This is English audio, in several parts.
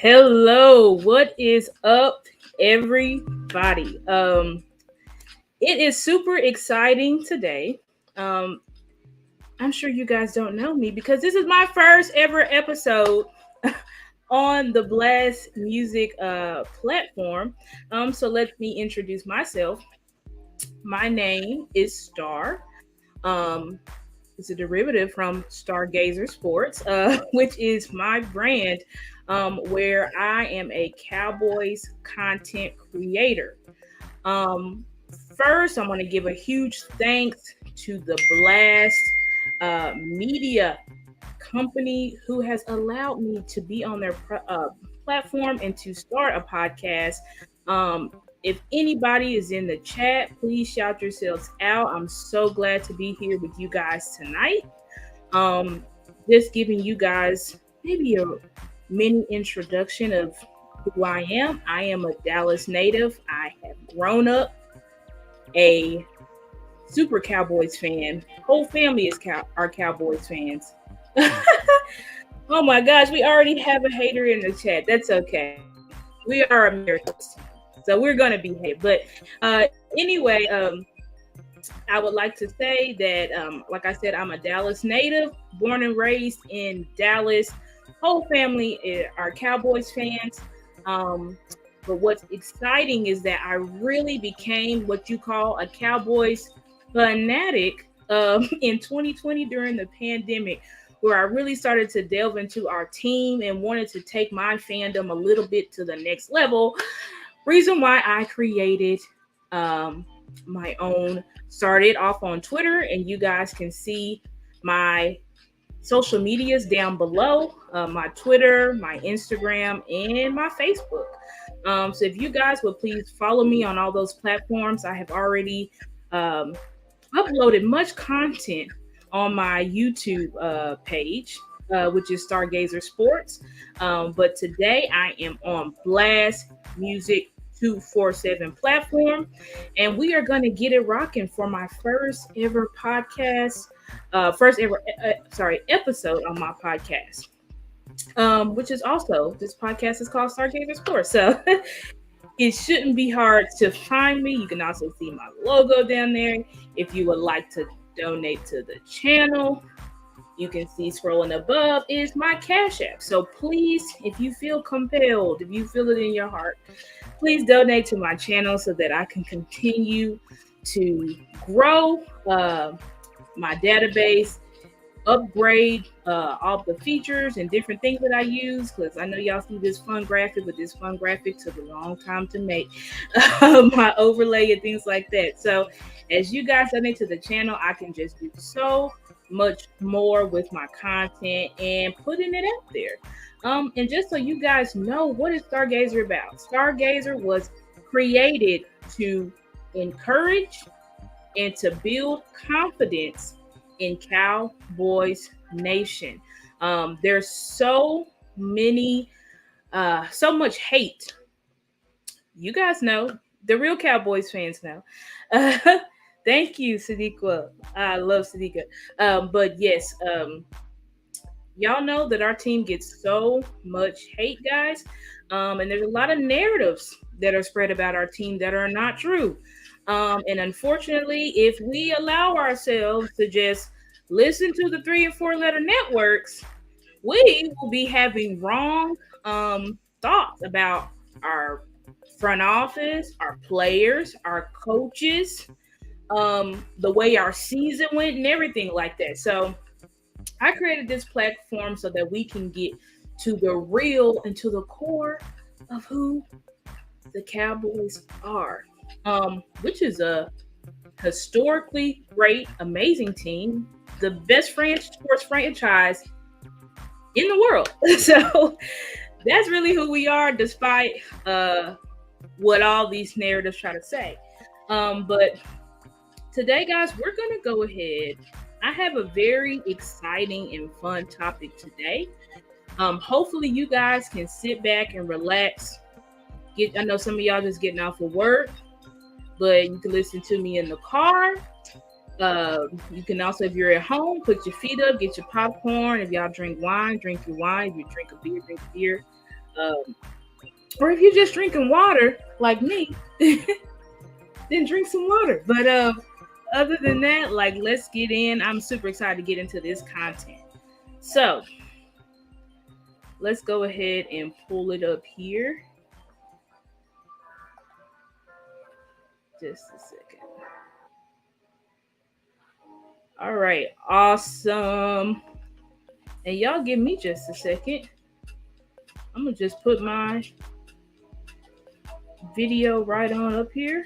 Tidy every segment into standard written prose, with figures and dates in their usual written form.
Hello, what is up, everybody? It is super exciting today. Um, I'm sure you guys don't know me because this is my first ever episode on the Blast Music platform. So let me introduce myself. My name is Star. Um, it's a derivative from Stargazer Sports, which is my brand, where I am a Cowboys content creator. Um, First, I want to give a huge thanks to the Blast Media company who has allowed me to be on their platform and to start a podcast. Um, if anybody is in the chat, please shout yourselves out. I'm so glad to be here with you guys tonight. Um, just giving you guys maybe a mini introduction of who I am. I am a Dallas native. I have grown up a super Cowboys fan. Whole family is are Cowboys fans. Oh my gosh, we already have a hater in the chat. That's okay. We are Americans, so we're gonna behave. But anyway, I would like to say that, like I said, I'm a Dallas native, born and raised in Dallas. Whole family are Cowboys fans. Um, but what's exciting is that I really became what you call a Cowboys fanatic in 2020 during the pandemic, where I really started to delve into our team and wanted to take my fandom a little bit to the next level. Reason why I created my own, started off on Twitter, and you guys can see my social medias down below, my Twitter, my Instagram, and my Facebook. So if you guys would please follow me on all those platforms. I have already um, uploaded much content on my YouTube page, which is Stargazer Sports. But today I am on Blast Music 247 platform, and we are going to get it rocking for my first ever podcast, episode on my podcast. Which is also, this podcast is called Stargazer Sports. So it shouldn't be hard to find me. You can also see my logo down there. If you would like to donate to the channel, you can see scrolling above is my Cash App. So please, if you feel compelled, if you feel it in your heart, please donate to my channel so that I can continue to grow my database, upgrade all the features and different things that I use, because I know y'all see this fun graphic, but this fun graphic took a long time to make, my overlay and things like that. So as you guys donate to the channel, I can just do so much more with my content and putting it out there. And just so you guys know, what is Stargazer about? Stargazer was created to encourage and to build confidence in Cowboys Nation. There's so much hate. You guys know, the real Cowboys fans know. Thank you, Sadiqa. I love Sadiqa. But yes, y'all know that our team gets so much hate, guys. And there's a lot of narratives that are spread about our team that are not true. And unfortunately, if we allow ourselves to just listen to the 3 and 4 letter networks, we will be having wrong thoughts about our front office, our players, our coaches, the way our season went, and everything like that. So I created this platform so that we can get to the real and to the core of who the Cowboys are, which is a historically great, amazing team, the best sports franchise in the world. So that's really who we are, despite what all these narratives try to say. But today, guys, we're going to go ahead. I have a very exciting and fun topic today. Hopefully you guys can sit back and relax. I know some of y'all just getting off of work, but you can listen to me in the car. You can also, if you're at home, put your feet up, get your popcorn. If y'all drink wine, drink your wine. If you drink a beer, drink a beer. Um, or if you're just drinking water like me, then drink some water. But other than that, like, let's get in. I'm super excited to get into this content. So let's go ahead and pull it up here. Just a second. All right, awesome. And y'all give me just a second. I'm gonna just put my video right on up here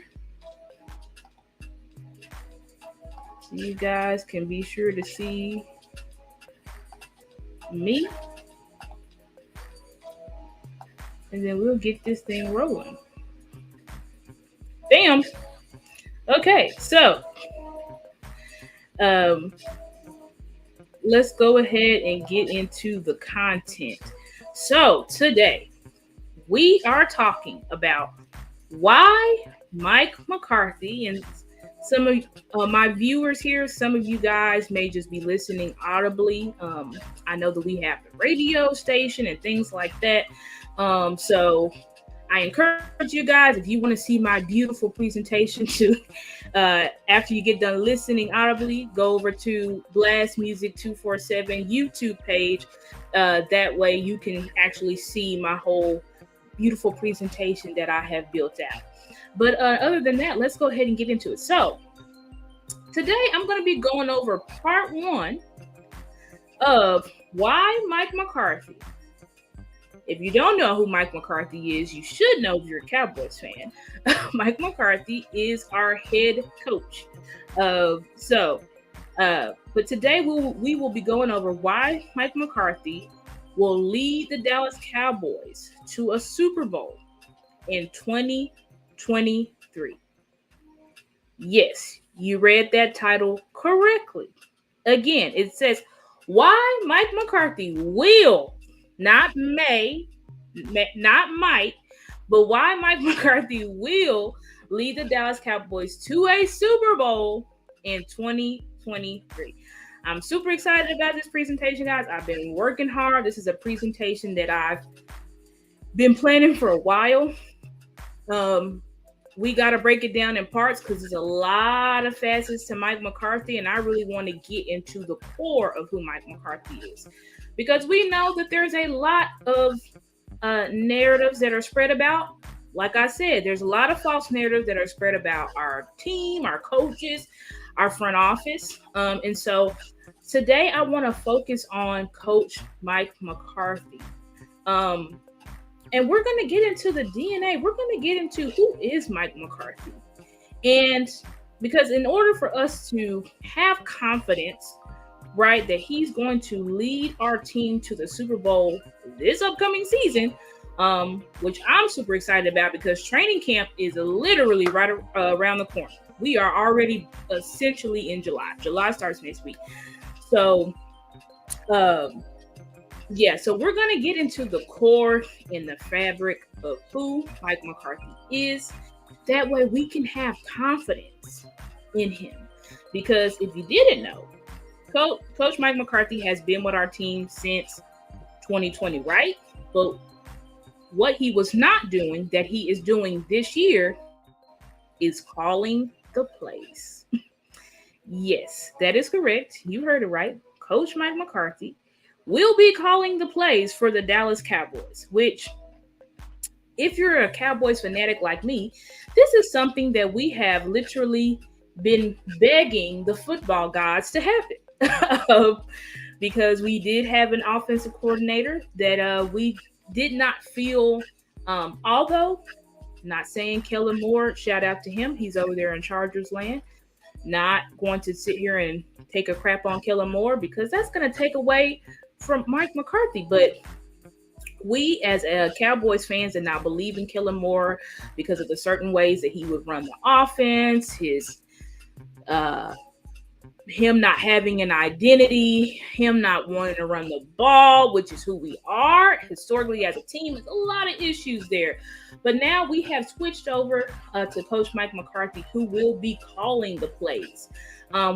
so you guys can be sure to see me. And then we'll get this thing rolling. Bam. Okay, so let's go ahead and get into the content. So today we are talking about why Mike McCarthy, and some of my viewers here, some of you guys may just be listening audibly. I know that we have the radio station and things like that. So I encourage you guys, if you want to see my beautiful presentation to after you get done listening audibly, go over to Blast Music 247 YouTube page. That way you can actually see my whole beautiful presentation that I have built out. But other than that, let's go ahead and get into it. So today I'm going to be going over part 1 of why Mike McCarthy. If you don't know who Mike McCarthy is, you should know if you're a Cowboys fan. Mike McCarthy is our head coach. But today we will be going over why Mike McCarthy will lead the Dallas Cowboys to a Super Bowl in 2023. Yes, you read that title correctly. Again, it says why Mike McCarthy will, not may, not might, but why Mike McCarthy will lead the Dallas Cowboys to a Super Bowl in 2023. I'm super excited about this presentation, guys. I've been working hard. This is a presentation that I've been planning for a while. We got to break it down in parts because there's a lot of facets to Mike McCarthy, and I really want to get into the core of who Mike McCarthy is. Because we know that there's a lot of narratives that are spread about. Like I said, there's a lot of false narratives that are spread about our team, our coaches, our front office. And so today I want to focus on Coach Mike McCarthy. And we're going to get into the DNA. We're going to get into who is Mike McCarthy. And because in order for us to have confidence, right, that he's going to lead our team to the Super Bowl this upcoming season, which I'm super excited about because training camp is literally right around the corner. We are already essentially in July. July starts next week. So, so we're going to get into the core and the fabric of who Mike McCarthy is. That way we can have confidence in him. Because if you didn't know, Coach Mike McCarthy has been with our team since 2020, right? But what he was not doing that he is doing this year is calling the plays. Yes, that is correct. You heard it right. Coach Mike McCarthy will be calling the plays for the Dallas Cowboys, which, if you're a Cowboys fanatic like me, this is something that we have literally been begging the football gods to happen. Because we did have an offensive coordinator that we did not feel, although not saying Kellen Moore, shout out to him. He's over there in Chargers land. Not going to sit here and take a crap on Kellen Moore because that's going to take away from Mike McCarthy. But we as Cowboys fans did not believe in Kellen Moore because of the certain ways that he would run the offense, his him not having an identity, him not wanting to run the ball, which is who we are historically as a team. There's a lot of issues there. But now we have switched over to Coach Mike McCarthy, who will be calling the plays,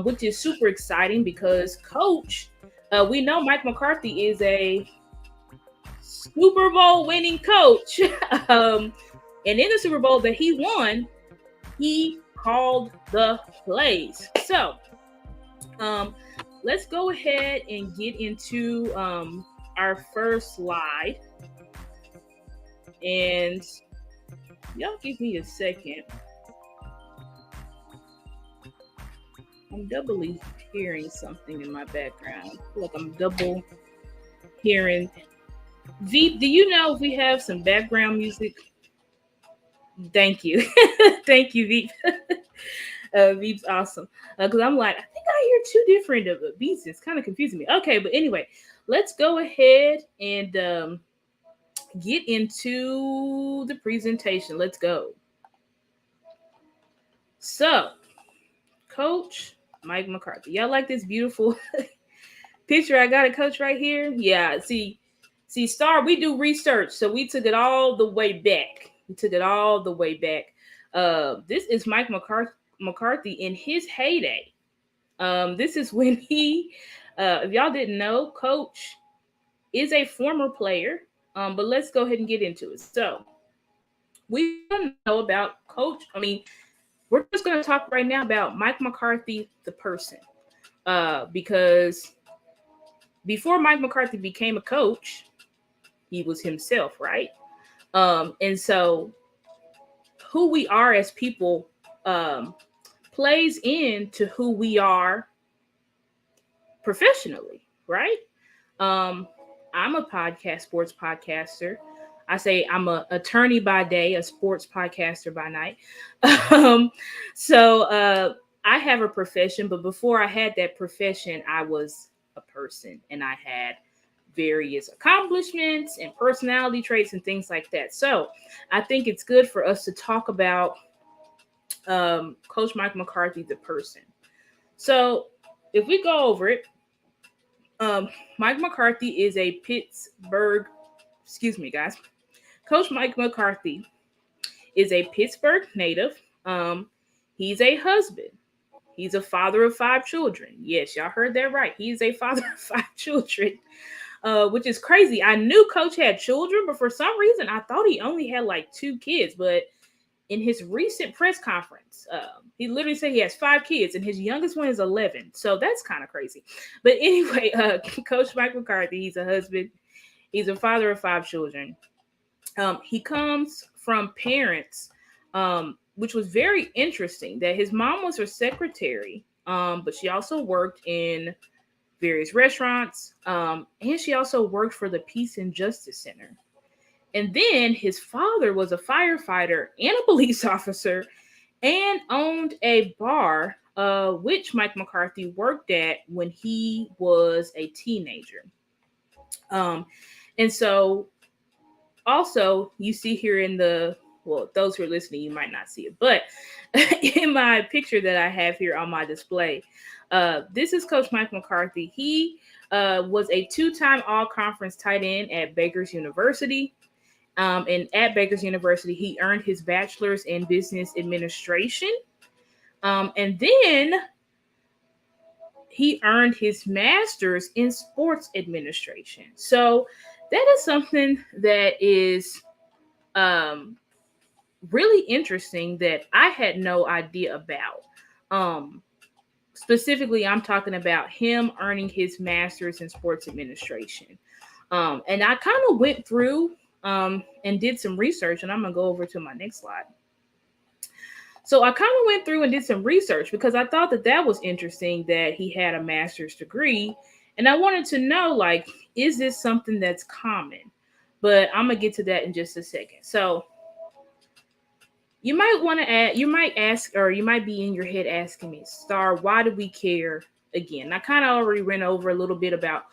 which is super exciting because Coach, we know Mike McCarthy is a Super Bowl winning coach. And in the Super Bowl that he won, he called the plays. So let's go ahead and get into our first slide. And y'all give me a second. I'm doubly hearing something in my background. I feel like I'm double hearing. Veep, do you know if we have some background music? Thank you. Thank you, Veep. Veep's awesome. Because I'm like, I think I hear two different beats. It's kind of confusing me. Okay, but anyway, let's go ahead and get into the presentation. Let's go. So, Coach Mike McCarthy. Y'all like this beautiful picture I got of Coach right here? Yeah, see, Star, we do research, so we took it all the way back. This is Mike McCarthy in his heyday. This is when he, if y'all didn't know, Coach is a former player. But let's go ahead and get into it. So we don't know about Coach. I mean, we're just going to talk right now about Mike McCarthy, the person, because before Mike McCarthy became a coach, he was himself, right? And so who we are as people plays into who we are professionally, right? I'm a sports podcaster. I say I'm an attorney by day, a sports podcaster by night. So I have a profession, but before I had that profession, I was a person and I had various accomplishments and personality traits and things like that. So I think it's good for us to talk about Coach Mike McCarthy, the person. So if we go over it, Mike McCarthy is a Pittsburgh, excuse me, guys. Coach Mike McCarthy is a Pittsburgh native. He's a husband. He's a father of 5 children. Yes, y'all heard that right. He's a father of 5 children, which is crazy. I knew Coach had children, but for some reason, I thought he only had like 2 kids. But in his recent press conference, he literally said he has 5 kids, and his youngest one is 11. So that's kind of crazy. But anyway, Coach Mike McCarthy, he's a husband. He's a father of 5 children. He comes from parents, which was very interesting, that his mom was her secretary, but she also worked in various restaurants, and she also worked for the Peace and Justice Center. And then his father was a firefighter and a police officer and owned a bar, which Mike McCarthy worked at when he was a teenager. And so also you see here in those who are listening, you might not see it, but in my picture that I have here on my display, this is Coach Mike McCarthy. He was a 2-time all-conference tight end at Baker's University. And at Baker's University, he earned his bachelor's in business administration. And then he earned his master's in sports administration. So that is something that is really interesting that I had no idea about. Specifically, I'm talking about him earning his master's in sports administration. And I kind of went through and did some research, and I'm going to go over to my next slide. So I kind of went through and did some research because I thought that was interesting that he had a master's degree. And I wanted to know, like, is this something that's common? But I'm going to get to that in just a second. So you might want to add, you might ask, or you might be in your head asking me, Star, why do we care again? I kind of already went over a little bit about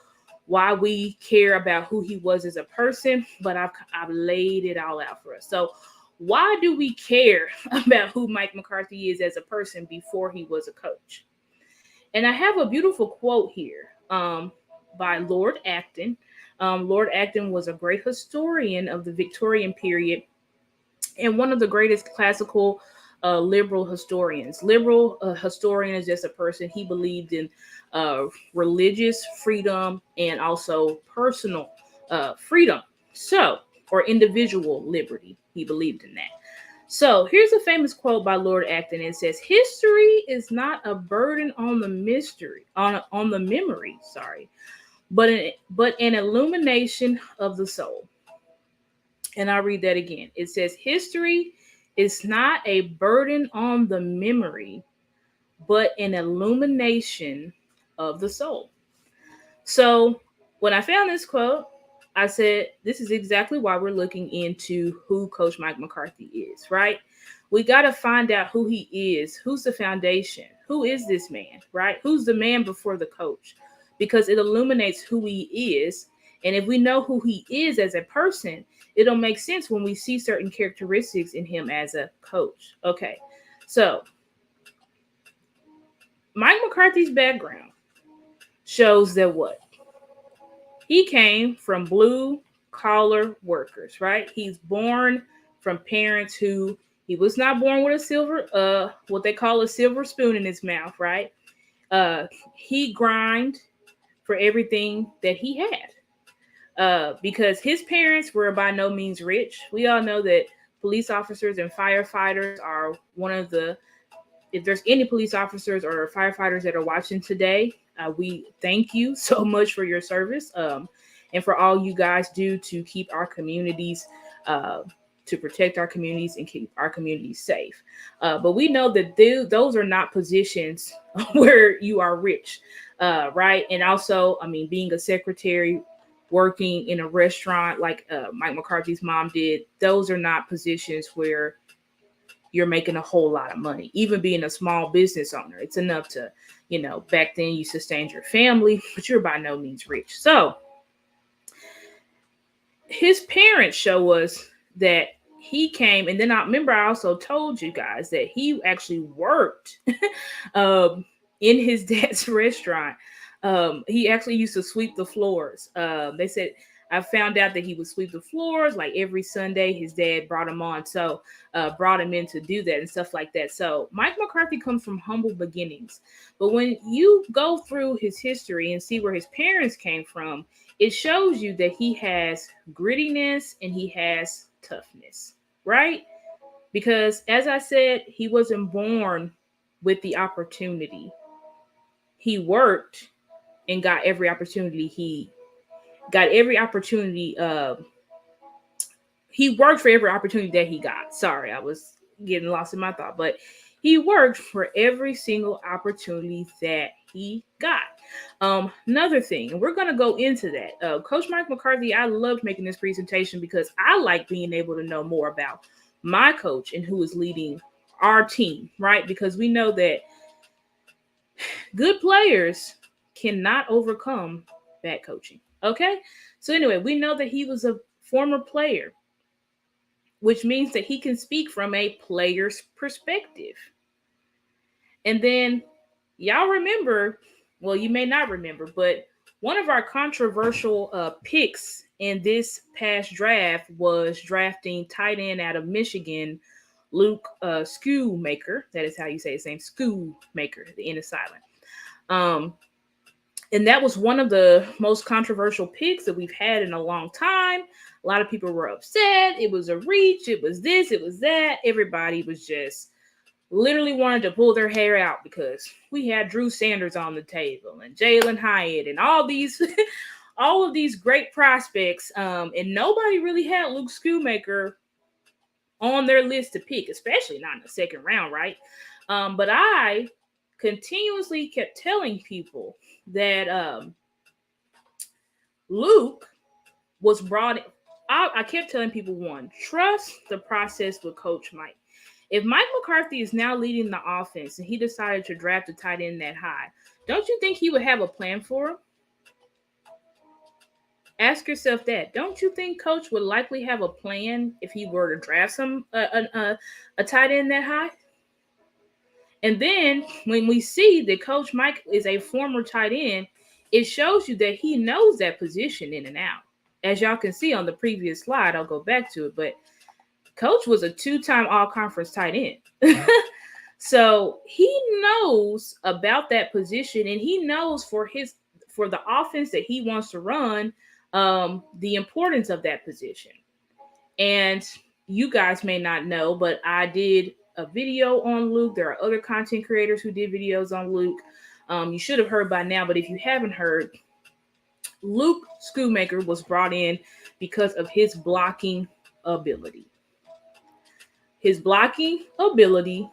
why we care about who he was as a person, but I've laid it all out for us. So why do we care about who Mike McCarthy is as a person before he was a coach? And I have a beautiful quote here by Lord Acton. Lord Acton was a great historian of the Victorian period and one of the greatest classical liberal historians. Liberal historian is just a person, he believed in religious freedom and also personal freedom. So, or individual liberty. He believed in that. So here's a famous quote by Lord Acton. It says, "History is not a burden on the mystery, on the memory, sorry, but an illumination of the soul." And I'll read that again. It says, "History is not a burden on the memory, but an illumination of the soul." So when I found this quote, I said, this is exactly why we're looking into who Coach Mike McCarthy is, right? We got to find out who he is. Who's the foundation? Who is this man, right? Who's the man before the coach? Because it illuminates who he is. And if we know who he is as a person, it'll make sense when we see certain characteristics in him as a coach. Okay, so Mike McCarthy's background shows that what? He came from blue collar workers, right? He's born from parents who he was not born with a silver, what they call a silver spoon in his mouth, right? He grind for everything that he had, because his parents were by no means rich. We all know that police officers and firefighters are one of the, if there's any police officers or firefighters that are watching today, we thank you so much for your service, and for all you guys do to keep our communities, to protect our communities and keep our communities safe. But we know that those are not positions where you are rich, right? And also, I mean, being a secretary, working in a restaurant like Mike McCarthy's mom did, those are not positions where you're making a whole lot of money. Even being a small business owner, it's enough to, back then you sustained your family, but you're by no means rich. So his parents show us that he came, and then I remember I also told you guys that he actually worked in his dad's restaurant. He actually used to sweep the floors. They said, I found out that he would sweep the floors like every Sunday. His dad brought him on, so brought him in to do that and stuff like that. So Mike McCarthy comes from humble beginnings. But when you go through his history and see where his parents came from, it shows you that he has grittiness and he has toughness, right? Because as I said, he wasn't born with the opportunity. He worked and got every opportunity he worked for every opportunity that he got. Sorry, I was getting lost in my thought, but he worked for every single opportunity that he got. Another thing, and we're going to go into that. Coach Mike McCarthy, I loved making this presentation because I like being able to know more about my coach and who is leading our team, right? Because we know that good players cannot overcome bad coaching. Okay, so anyway, we know that he was a former player, which means that he can speak from a player's perspective. And then y'all remember, well, you may not remember, but one of our controversial picks in this past draft was drafting tight end out of Michigan, Luke Schoonmaker. That is how you say his name, Schoonmaker. The N is silent. And that was one of the most controversial picks that we've had in a long time. A lot of people were upset. It was a reach. It was this. It was that. Everybody was just literally wanted to pull their hair out because we had Drew Sanders on the table and Jalen Hyatt and all of these great prospects. And nobody really had Luke Schoonmaker on their list to pick, especially not in the second round, right? But I continuously kept telling people that Luke was brought in. I kept telling people, one, trust the process with Coach Mike. If Mike McCarthy is now leading the offense and he decided to draft a tight end that high, don't you think he would have a plan for him? Ask yourself that. Don't you think Coach would likely have a plan if he were to draft a tight end that high? And then when we see that Coach Mike is a former tight end, it shows you that he knows that position in and out. As y'all can see on the previous slide, I'll go back to it, but Coach was a 2-time all-conference tight end. So he knows about that position, and he knows for the offense that he wants to run, the importance of that position. And you guys may not know, but I did a video on Luke. There are other content creators who did videos on Luke. You should have heard by now, but if you haven't heard, Luke Schoonmaker was brought in because of his blocking ability. His blocking ability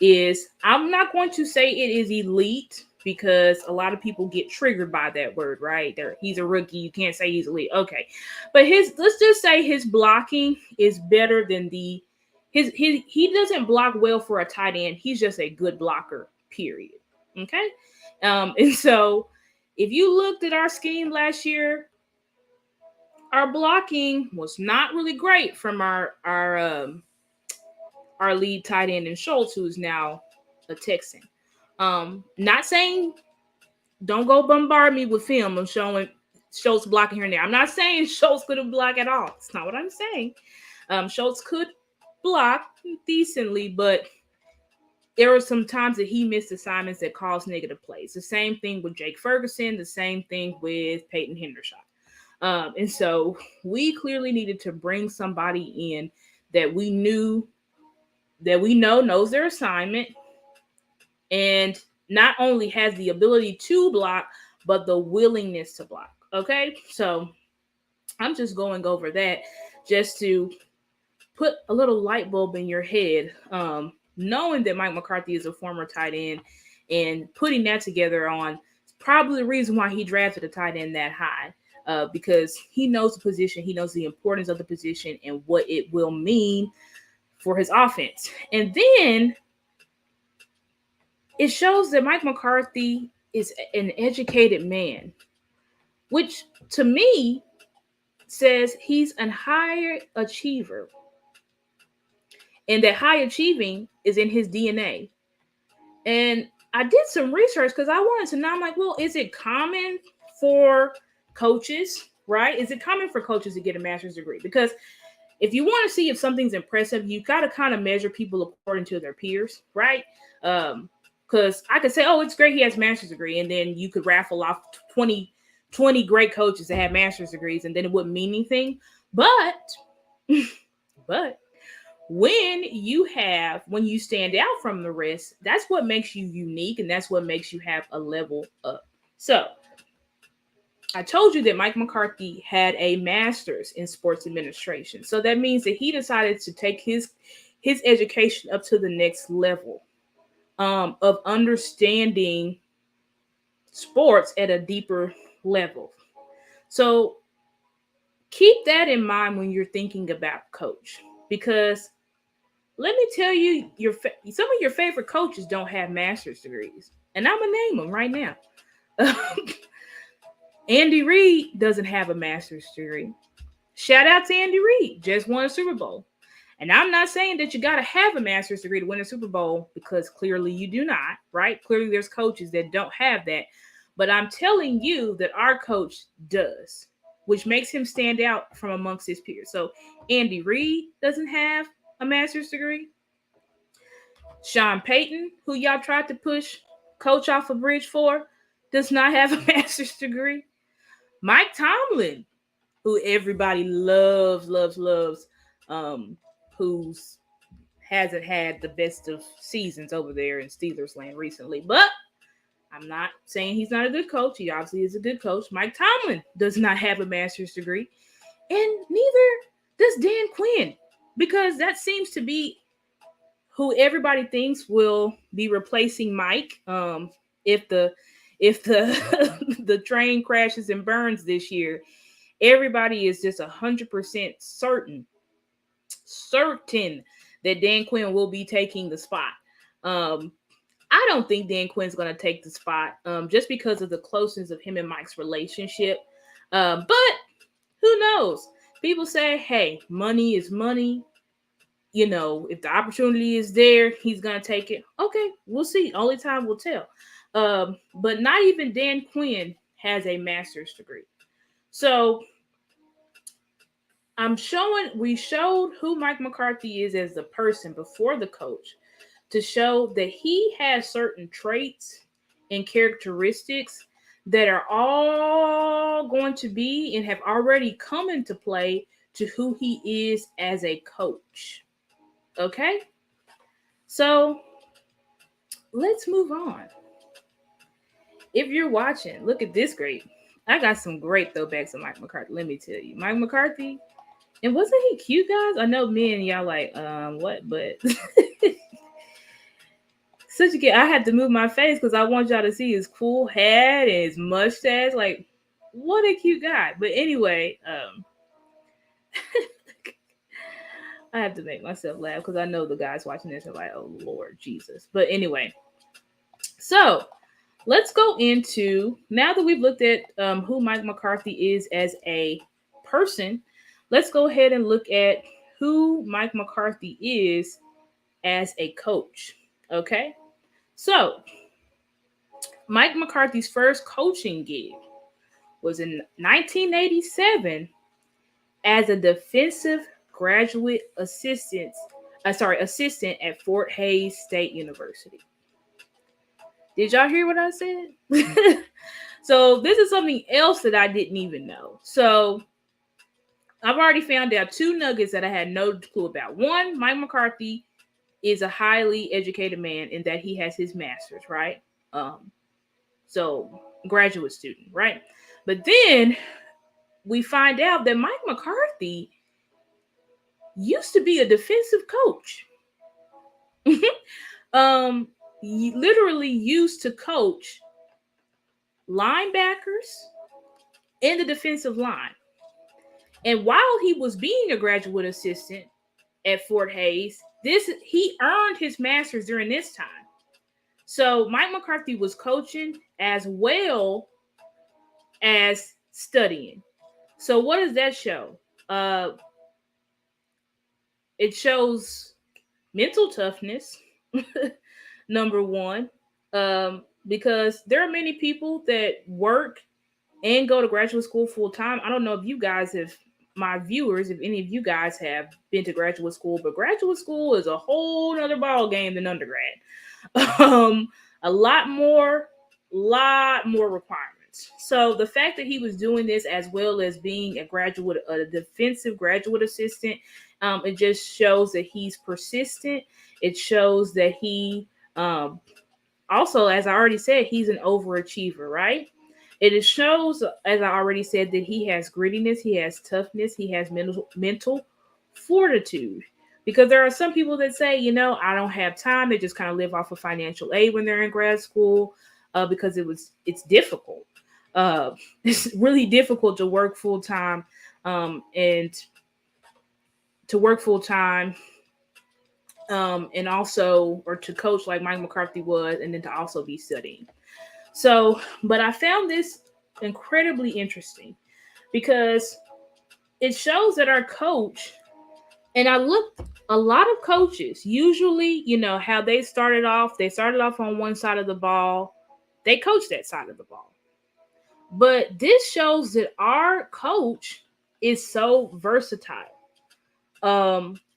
is, I'm not going to say it is elite because a lot of people get triggered by that word, right? He's a rookie. You can't say he's elite. Okay. But let's just say his blocking is better than he doesn't block well for a tight end. He's just a good blocker, period. Okay. And so if you looked at our scheme last year, our blocking was not really great from our lead tight end in Schultz, who is now a Texan. Not saying don't go bombard me with film of showing Schultz blocking here and there. I'm not saying Schultz couldn't block at all. It's not what I'm saying. Schultz could block decently, but there were some times that he missed assignments that caused negative plays. The same thing with Jake Ferguson, the same thing with Peyton Hendershot. And so we clearly needed to bring somebody in that we know knows their assignment and not only has the ability to block, but the willingness to block. Okay, so I'm just going over that just to put a little light bulb in your head, knowing that Mike McCarthy is a former tight end and putting that together on probably the reason why he drafted a tight end that high, because he knows the position, he knows the importance of the position and what it will mean for his offense. And then it shows that Mike McCarthy is an educated man, which to me says he's a higher achiever. And that high achieving is in his DNA. And I did some research because I wanted to know, I'm like, well, is it common for coaches, right? Is it common for coaches to get a master's degree? Because if you want to see if something's impressive, you got to kind of measure people according to their peers, right? Because I could say, oh, it's great he has a master's degree. And then you could raffle off 20 great coaches that have master's degrees, and then it wouldn't mean anything. But when you stand out from the rest, that's what makes you unique, and that's what makes you have a level up. So I told you that Mike McCarthy had a master's in sports administration. So that means that he decided to take his education up to the next level of understanding sports at a deeper level. So keep that in mind when you're thinking about coach, because let me tell you, some of your favorite coaches don't have master's degrees, and I'm gonna name them right now. Andy Reid doesn't have a master's degree. Shout out to Andy Reid, just won a Super Bowl. And I'm not saying that you got to have a master's degree to win a Super Bowl, because clearly you do not, right? Clearly there's coaches that don't have that. But I'm telling you that our coach does, which makes him stand out from amongst his peers. So Andy Reid doesn't have a master's degree. Sean Payton, who y'all tried to push coach off a bridge for, does not have a master's degree. Mike Tomlin, who everybody loves, who hasn't had the best of seasons over there in Steelers land recently. But I'm not saying he's not a good coach. He obviously is a good coach. Mike Tomlin does not have a master's degree. And neither does Dan Quinn, because that seems to be who everybody thinks will be replacing Mike if the the train crashes and burns this year. Everybody is just 100% certain that Dan Quinn will be taking the spot. I don't think Dan Quinn's going to take the spot just because of the closeness of him and Mike's relationship. But who knows? People say, hey, money is money. You know, if the opportunity is there, he's going to take it. Okay, we'll see. Only time will tell. But not even Dan Quinn has a master's degree. So we showed who Mike McCarthy is as the person before the coach, to show that he has certain traits and characteristics that are all going to be and have already come into play to who he is as a coach. Okay? So let's move on. If you're watching, look at this great. I got some great throwbacks of Mike McCarthy. Let me tell you. Mike McCarthy, and wasn't he cute, guys? I know men, y'all like, what? But such a kid. I had to move my face because I want y'all to see his cool hat and his mustache. Like, what a cute guy. But anyway, I have to make myself laugh because I know the guys watching this are like, oh Lord Jesus. But anyway, so let's go into, now that we've looked at who Mike McCarthy is as a person, let's go ahead and look at who Mike McCarthy is as a coach. Okay, so Mike McCarthy's first coaching gig was in 1987 as a defensive graduate assistant at Fort Hays State University. Did y'all hear what I said? So this is something else that I didn't even know. So I've already found out two nuggets that I had no clue about. One, Mike McCarthy is a highly educated man in that he has his master's, right? So graduate student, right? But then we find out that Mike McCarthy used to be a defensive coach. He literally used to coach linebackers and the defensive line. And while he was being a graduate assistant at Fort Hays, he earned his master's during this time. So Mike McCarthy was coaching as well as studying. So what does that show? It shows mental toughness, number one, because there are many people that work and go to graduate school full time. I don't know if you guys have, my viewers, if any of you guys have been to graduate school, but graduate school is a whole other ball game than undergrad. A lot more requirements. So the fact that he was doing this as well as being a defensive graduate assistant, it just shows that he's persistent. It shows that he also, as I already said, he's an overachiever, right? It shows, as I already said, that he has grittiness, he has toughness, he has mental fortitude. Because there are some people that say, I don't have time. They just kind of live off of financial aid when they're in grad school because it's difficult. It's really difficult to work full time and also, or to coach like Mike McCarthy was, and then to also be studying. So, but I found this incredibly interesting because it shows that our coach, and I looked, a lot of coaches usually, how they started off on one side of the ball, they coach that side of the ball. But this shows that our coach is so versatile.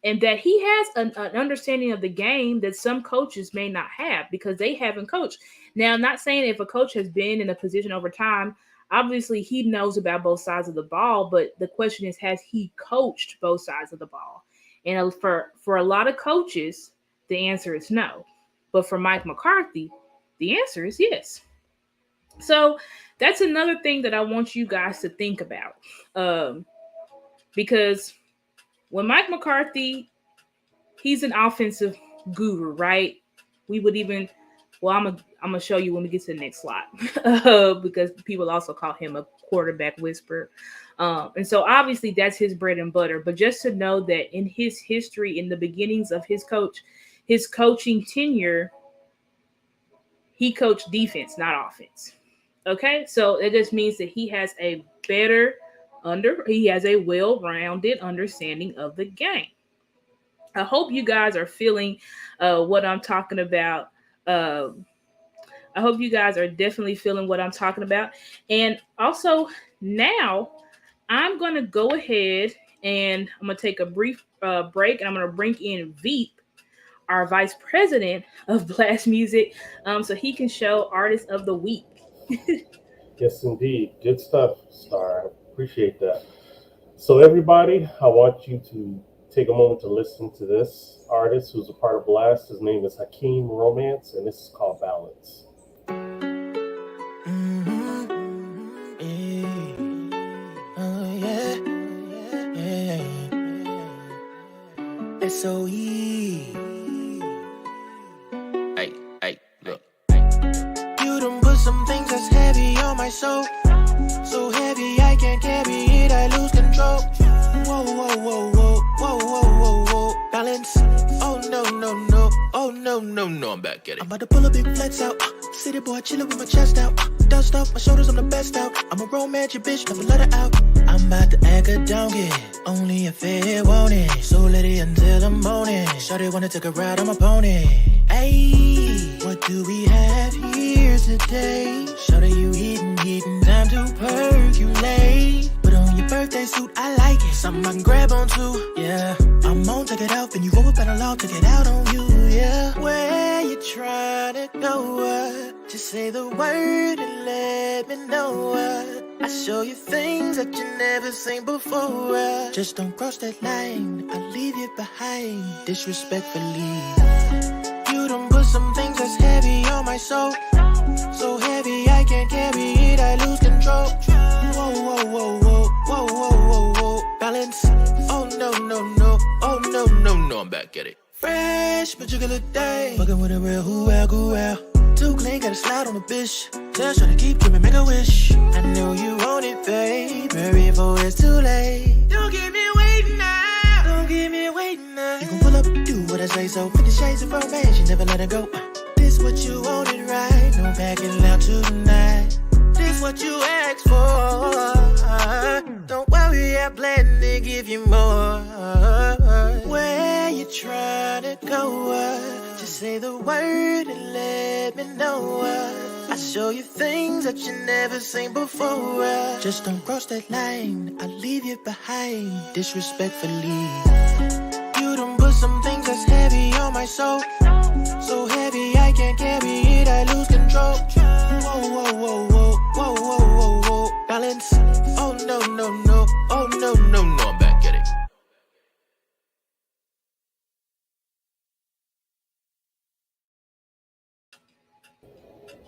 And that he has an understanding of the game that some coaches may not have because they haven't coached. Now, I'm not saying if a coach has been in a position over time, obviously he knows about both sides of the ball, but the question is, has he coached both sides of the ball? And for a lot of coaches, the answer is no. But for Mike McCarthy, the answer is yes. So that's another thing that I want you guys to think about. Because when Mike McCarthy, he's an offensive guru, right? We would even, I'm gonna show you when we get to the next slide, because people also call him a quarterback whisperer. And so obviously that's his bread and butter. But just to know that in his history, in the beginnings of his coaching tenure, he coached defense, not offense. Okay, so it just means that he has a well-rounded understanding of the game. I hope you guys are feeling what I'm talking about. I hope you guys are definitely feeling what I'm talking about. And also now I'm going to go ahead and I'm going to take a brief break, and I'm going to bring in Veep, our vice president of Blast Music, so he can show Artist of the Week. Yes, indeed. Good stuff, Star. I appreciate that. So, everybody, I want you to take a moment to listen to this artist who's a part of Blast. His name is Hakeem Romance, and this is called Balance. SOE. Hey, hey, look. You done put some things that's heavy on my soul. So heavy I can't carry it, I lose control. Whoa, whoa, whoa, whoa, whoa, whoa, whoa, whoa. Balance. Oh no, no, no. Oh no, no, no. I'm back at it. I'm about to pull a big flex out. City boy chillin' with my chest out. Dust off my shoulders, I'm the best out. I'm a romantic bitch, never let her out. I'm about to act a donkey. Only if it want it. So let it until the morning. Shawty wanna take a ride on my pony. Ayy, what do we have here today? Shawty, you eatin', time to percolate. Put on your birthday suit, I like it. Something I can grab onto, yeah. I'm on, take it out, and you roll up at a log, take it out on you, yeah. Where you tryna go? Just say the word and let me know. I show you things that you never seen before. Just don't cross that line, I'll leave you behind disrespectfully. You done put some things that's heavy on my soul. So heavy I can't carry it, I lose control. Whoa, whoa, whoa, whoa, whoa, whoa, whoa, whoa. Balance. Oh no, no, no. Oh no, no, no. I'm back at it. Fresh, but you look day. Fucking with a real who well. Too clean, gotta slide on the bitch. Tell her to keep dreaming, make a wish. I know you want it, babe. Hurry before it's too late. Don't keep me waiting now. Don't keep me waiting now. You can pull up, do what I say so. 50 shades of romance, you never let her go. This what you wanted, right? No backing out tonight. This what you asked for. Don't worry, I plan to give you more. Where you tryna go? Just say the word and let me know. I show you things that you never seen before. Just don't cross that line, I'll leave you behind disrespectfully. You done put some things that's heavy on my soul. So heavy I can't carry it, I lose control. Whoa, whoa, whoa, whoa, whoa, whoa, whoa, whoa. Balance. Oh no, no, no. Oh no, no, no. I'm back at it.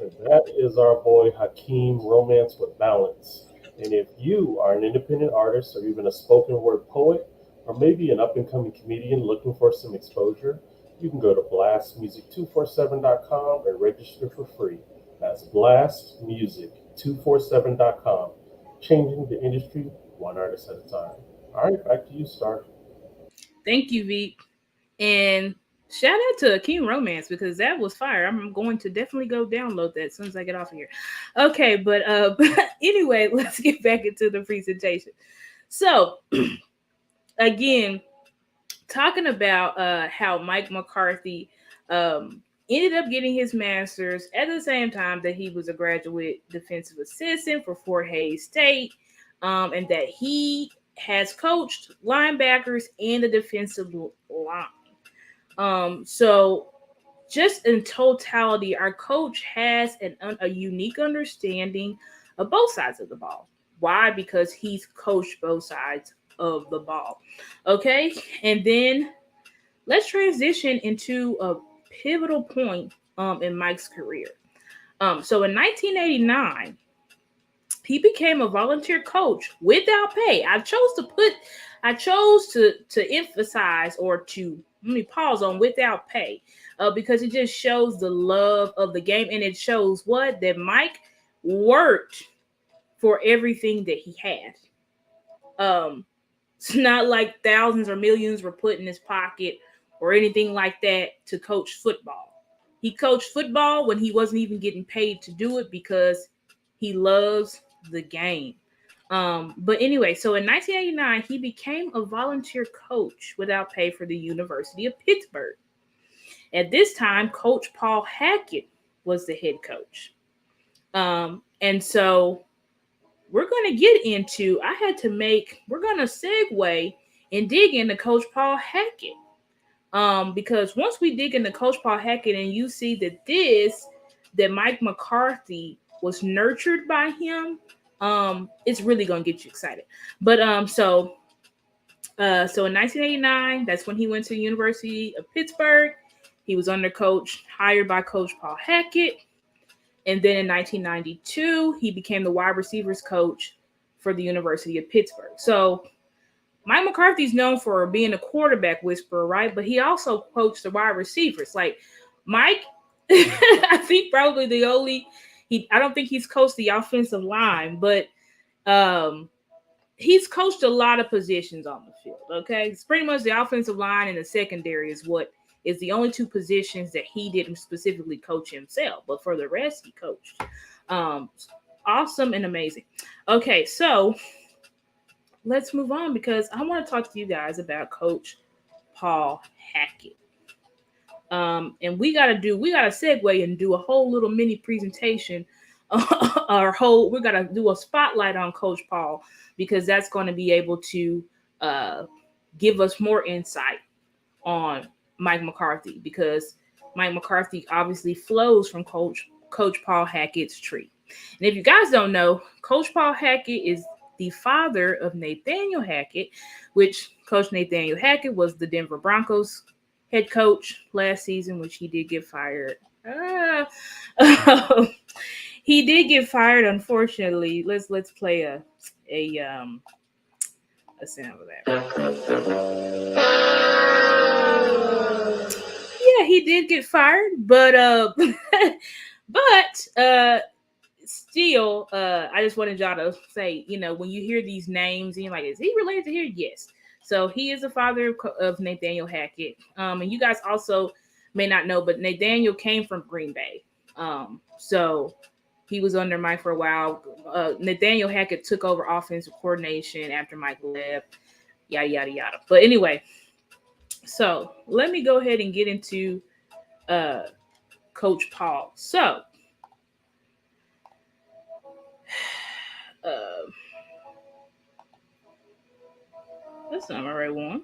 And that is our boy Hakeem Romance with Balance. And if you are an independent artist or even a spoken word poet, or maybe an up and coming comedian looking for some exposure, you can go to blastmusic247.com and register for free. That's blastmusic247.com, changing the industry one artist at a time. All right, back to you, Star. Thank you, Veep. And shout out to King Romance because that was fire. I'm going to definitely go download that as soon as I get off of here. Okay, but but anyway, let's get back into the presentation. So again, talking about how Mike McCarthy ended up getting his master's at the same time that he was a graduate defensive assistant for Fort Hays State, and that he has coached linebackers and the defensive line. So just in totality, our coach has a unique understanding of both sides of the ball. Why? Because he's coached both sides of the ball. Okay, and then let's transition into a pivotal point in Mike's career. So in 1989, he became a volunteer coach without pay. I chose to emphasize or to let me pause on without pay, because it just shows the love of the game, and it shows what that Mike worked for everything that he had. It's not like thousands or millions were put in his pocket or anything like that to coach football. He coached football when he wasn't even getting paid to do it because he loves the game. But anyway, so in 1989, he became a volunteer coach without pay for the University of Pittsburgh. At this time, Coach Paul Hackett was the head coach. And so we're going to get into, we're going to segue and dig into Coach Paul Hackett. Because once we dig into Coach Paul Hackett and you see that Mike McCarthy was nurtured by him, it's really gonna get you excited. But so in 1989, that's when he went to the University of Pittsburgh. He was hired by Coach Paul Hackett. And then in 1992, he became the wide receivers coach for the University of Pittsburgh. So Mike McCarthy's known for being a quarterback whisperer, right? But he also coached the wide receivers. Like Mike, I think probably I don't think he's coached the offensive line, but he's coached a lot of positions on the field. Okay, it's pretty much the offensive line and the secondary is the only two positions that he didn't specifically coach himself, but for the rest he coached. Awesome and amazing. Okay, so let's move on because I want to talk to you guys about Coach Paul Hackett. And we gotta segue and do a whole little mini presentation. We gotta do a spotlight on Coach Paul because that's going to be able to give us more insight on Mike McCarthy, because Mike McCarthy obviously flows from Coach Paul Hackett's tree. And if you guys don't know, Coach Paul Hackett is the father of Nathaniel Hackett, which Coach Nathaniel Hackett was the Denver Broncos head coach last season, which he did get fired. He did get fired, unfortunately. Let's play a sound of that. Yeah, he did get fired, but still, I just wanted y'all to say, when you hear these names, and you're like, is he related to here? Yes. So he is the father of Nathaniel Hackett. And you guys also may not know, but Nathaniel came from Green Bay. So he was under Mike for a while. Nathaniel Hackett took over offensive coordination after Mike left, yada, yada, yada. But anyway, so let me go ahead and get into Coach Paul. So, that's not my right one.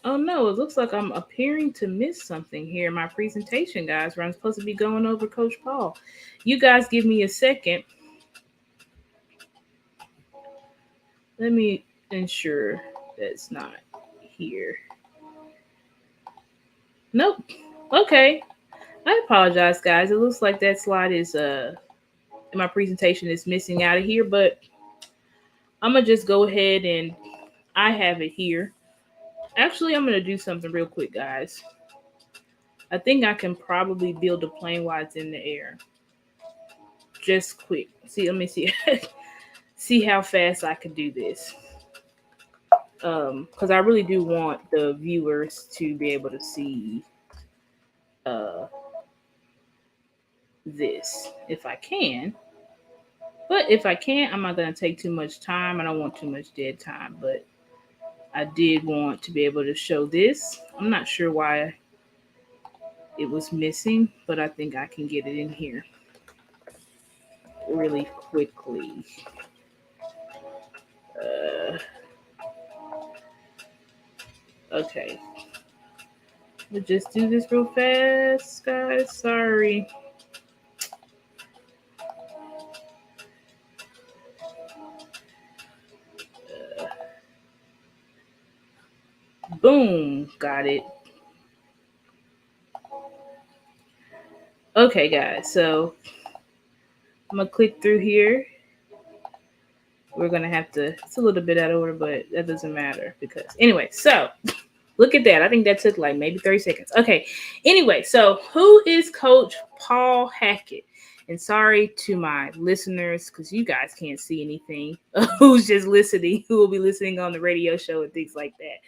Oh no, it looks like I'm appearing to miss something here in my presentation, guys, where I'm supposed to be going over Coach Paul. You guys give me a second. Let me ensure that's not here. Nope. Okay. I apologize, guys. It looks like that slide is in my presentation is missing out of here, but I'm gonna just go ahead and I have it here. Actually, I'm gonna do something real quick, guys. I think I can probably build a plane while it's in the air. Just quick. Let me see. See how fast I can do this. Because I really do want the viewers to be able to see this if I can. But if I can't, I'm not going to take too much time. I don't want too much dead time, but I did want to be able to show this. I'm not sure why it was missing, but I think I can get it in here really quickly. Okay. We'll just do this real fast, guys. Sorry. Boom. Got it. Okay, guys. So I'm going to click through here. We're going to have to, it's a little bit out of order, but that doesn't matter because, anyway, so look at that. I think that took like maybe 30 seconds. Okay. Anyway, so who is Coach Paul Hackett? And sorry to my listeners, because you guys can't see anything. Who's just listening, who will be listening on the radio show and things like that.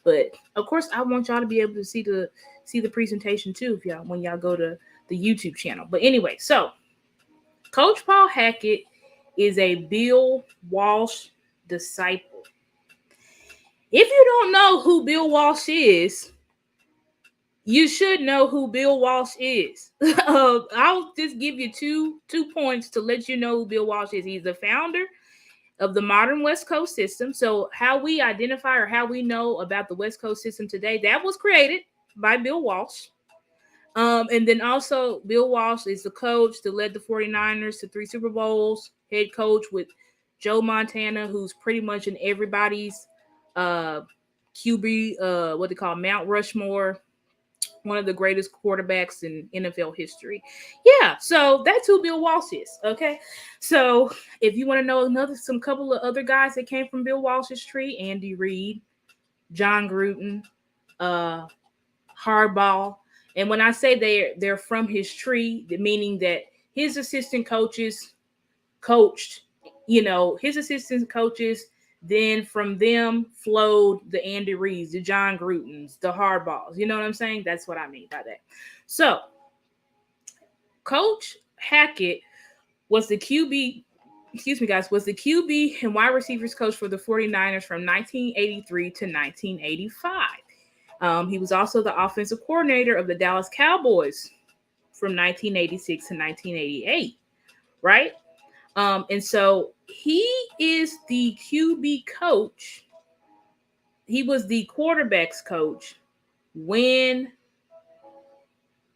But of course, I want y'all to be able to see the presentation too, when y'all go to the YouTube channel. But anyway, so Coach Paul Hackett is a Bill Walsh disciple. If you don't know who Bill Walsh is, you should know who Bill Walsh is. I'll just give you two points to let you know who Bill Walsh is. He's the founder of the modern West Coast system. So how we identify or how we know about the West Coast system today, that was created by Bill Walsh. And then also Bill Walsh is the coach that led the 49ers to 3 Super Bowls, head coach with Joe Montana, who's pretty much in everybody's QB, what they call Mount Rushmore, one of the greatest quarterbacks in NFL history. Yeah, so that's who Bill Walsh is. Okay, so if you want to know some couple of other guys that came from Bill Walsh's tree, Andy Reid, John Gruden, Harbaugh. And when I say they're from his tree, meaning that his assistant coaches coached, his assistant coaches, then from them flowed the Andy Reeds, the John Grudens, the Harbaughs. You know what I'm saying? That's what I mean by that. So, Coach Hackett was the QB, was the QB and wide receivers coach for the 49ers from 1983 to 1985. He was also the offensive coordinator of the Dallas Cowboys from 1986 to 1988, right? And so he is the QB coach. He was the quarterback's coach when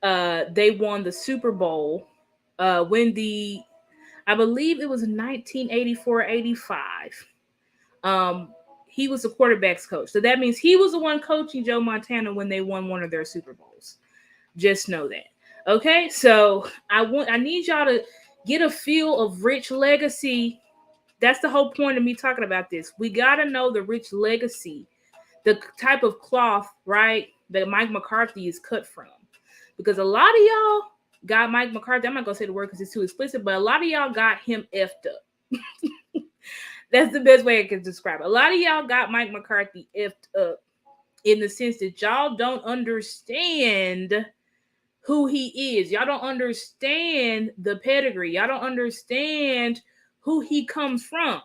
they won the Super Bowl, I believe it was 1984-85. He was the quarterback's coach. So that means he was the one coaching Joe Montana when they won one of their Super Bowls. Just know that. Okay, so I need y'all to get a feel of rich legacy. That's the whole point of me talking about this. We got to know the rich legacy, the type of cloth, right, that Mike McCarthy is cut from. Because a lot of y'all got Mike McCarthy. I'm not going to say the word because it's too explicit, but a lot of y'all got him effed up. That's the best way I can describe it. A lot of y'all got Mike McCarthy effed up in the sense that y'all don't understand who he is. Y'all don't understand the pedigree. Y'all don't understand who he comes from.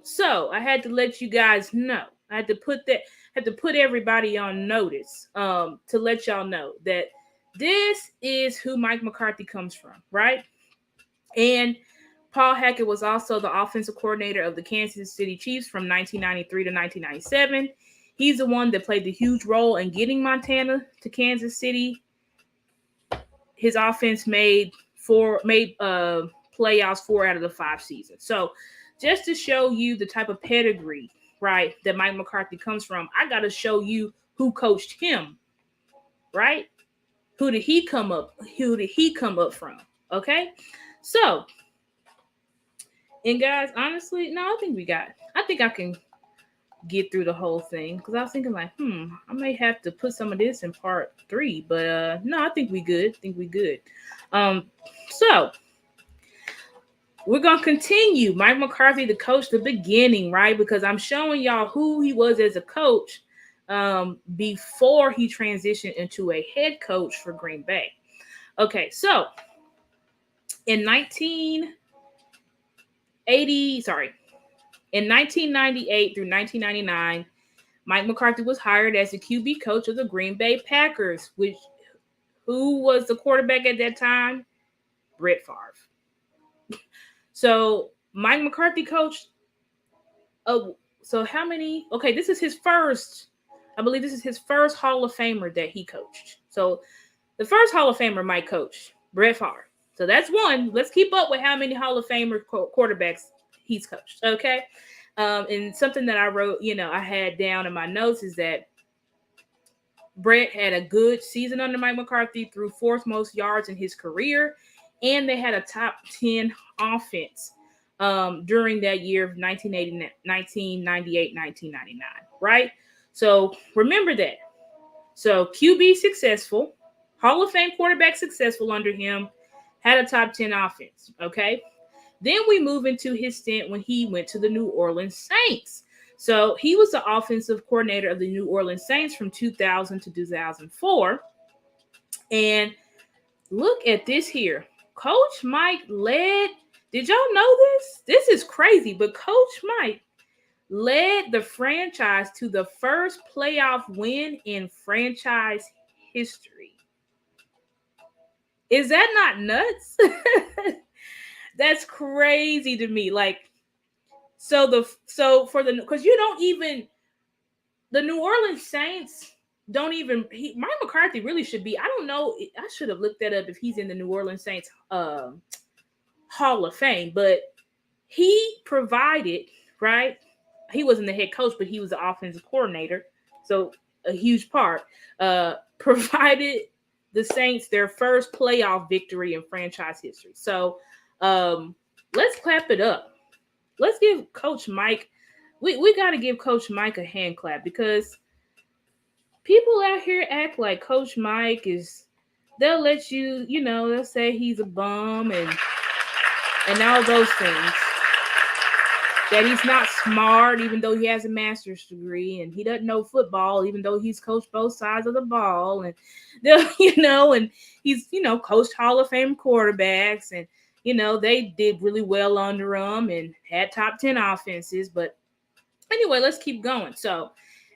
So I had to let you guys know. I had to put everybody on notice to let y'all know that this is who Mike McCarthy comes from, right? And Paul Hackett was also the offensive coordinator of the Kansas City Chiefs from 1993 to 1997. He's the one that played the huge role in getting Montana to Kansas City. His offense made playoffs 4 out of the 5 seasons. So just to show you the type of pedigree, right, that Mike McCarthy comes from, I got to show you who coached him, right? Who did he come up from? Okay, so, and guys, honestly, no, I think I can get through the whole thing because I was thinking like, I may have to put some of this in part 3, but no, I think we good. So we're gonna continue. Mike McCarthy, the coach, the beginning, right? Because I'm showing y'all who he was as a coach before he transitioned into a head coach for Green Bay. Okay, so in 1998 through 1999, Mike McCarthy was hired as the QB coach of the Green Bay Packers, who was the quarterback at that time? Brett Favre. So Mike McCarthy coached. So how many? Okay, this is his first. I believe this is his first Hall of Famer that he coached. So the first Hall of Famer Mike coached, Brett Favre. So that's one. Let's keep up with how many Hall of Famer quarterbacks he's coached. Okay. And something that I wrote, I had down in my notes is that Brett had a good season under Mike McCarthy, threw 4th most yards in his career, and they had a top 10 offense during that year of 1998, 1999, right? So remember that. So QB successful, Hall of Fame quarterback successful under him, had a top 10 offense, okay? Then we move into his stint when he went to the New Orleans Saints. So he was the offensive coordinator of the New Orleans Saints from 2000 to 2004. And look at this here. Coach Mike led, did y'all know this? This is crazy, but Coach Mike led the franchise to the first playoff win in franchise history. Is that not nuts? That's crazy to me. Like, because the New Orleans Saints, Mike McCarthy really should be. I don't know. I should have looked that up if he's in the New Orleans Saints Hall of Fame, but he provided, right? He wasn't the head coach, but he was the offensive coordinator. So a huge part. Provided the Saints their first playoff victory in franchise history. So let's clap it up. Let's give Coach Mike, we got to give Coach Mike a hand clap, because people out here act like Coach Mike is, they'll let you, they'll say he's a bum and all those things. That he's not smart, even though he has a master's degree, and he doesn't know football, even though he's coached both sides of the ball, and and he's coached Hall of Fame quarterbacks, and they did really well under him and had top 10 offenses. But anyway, let's keep going. So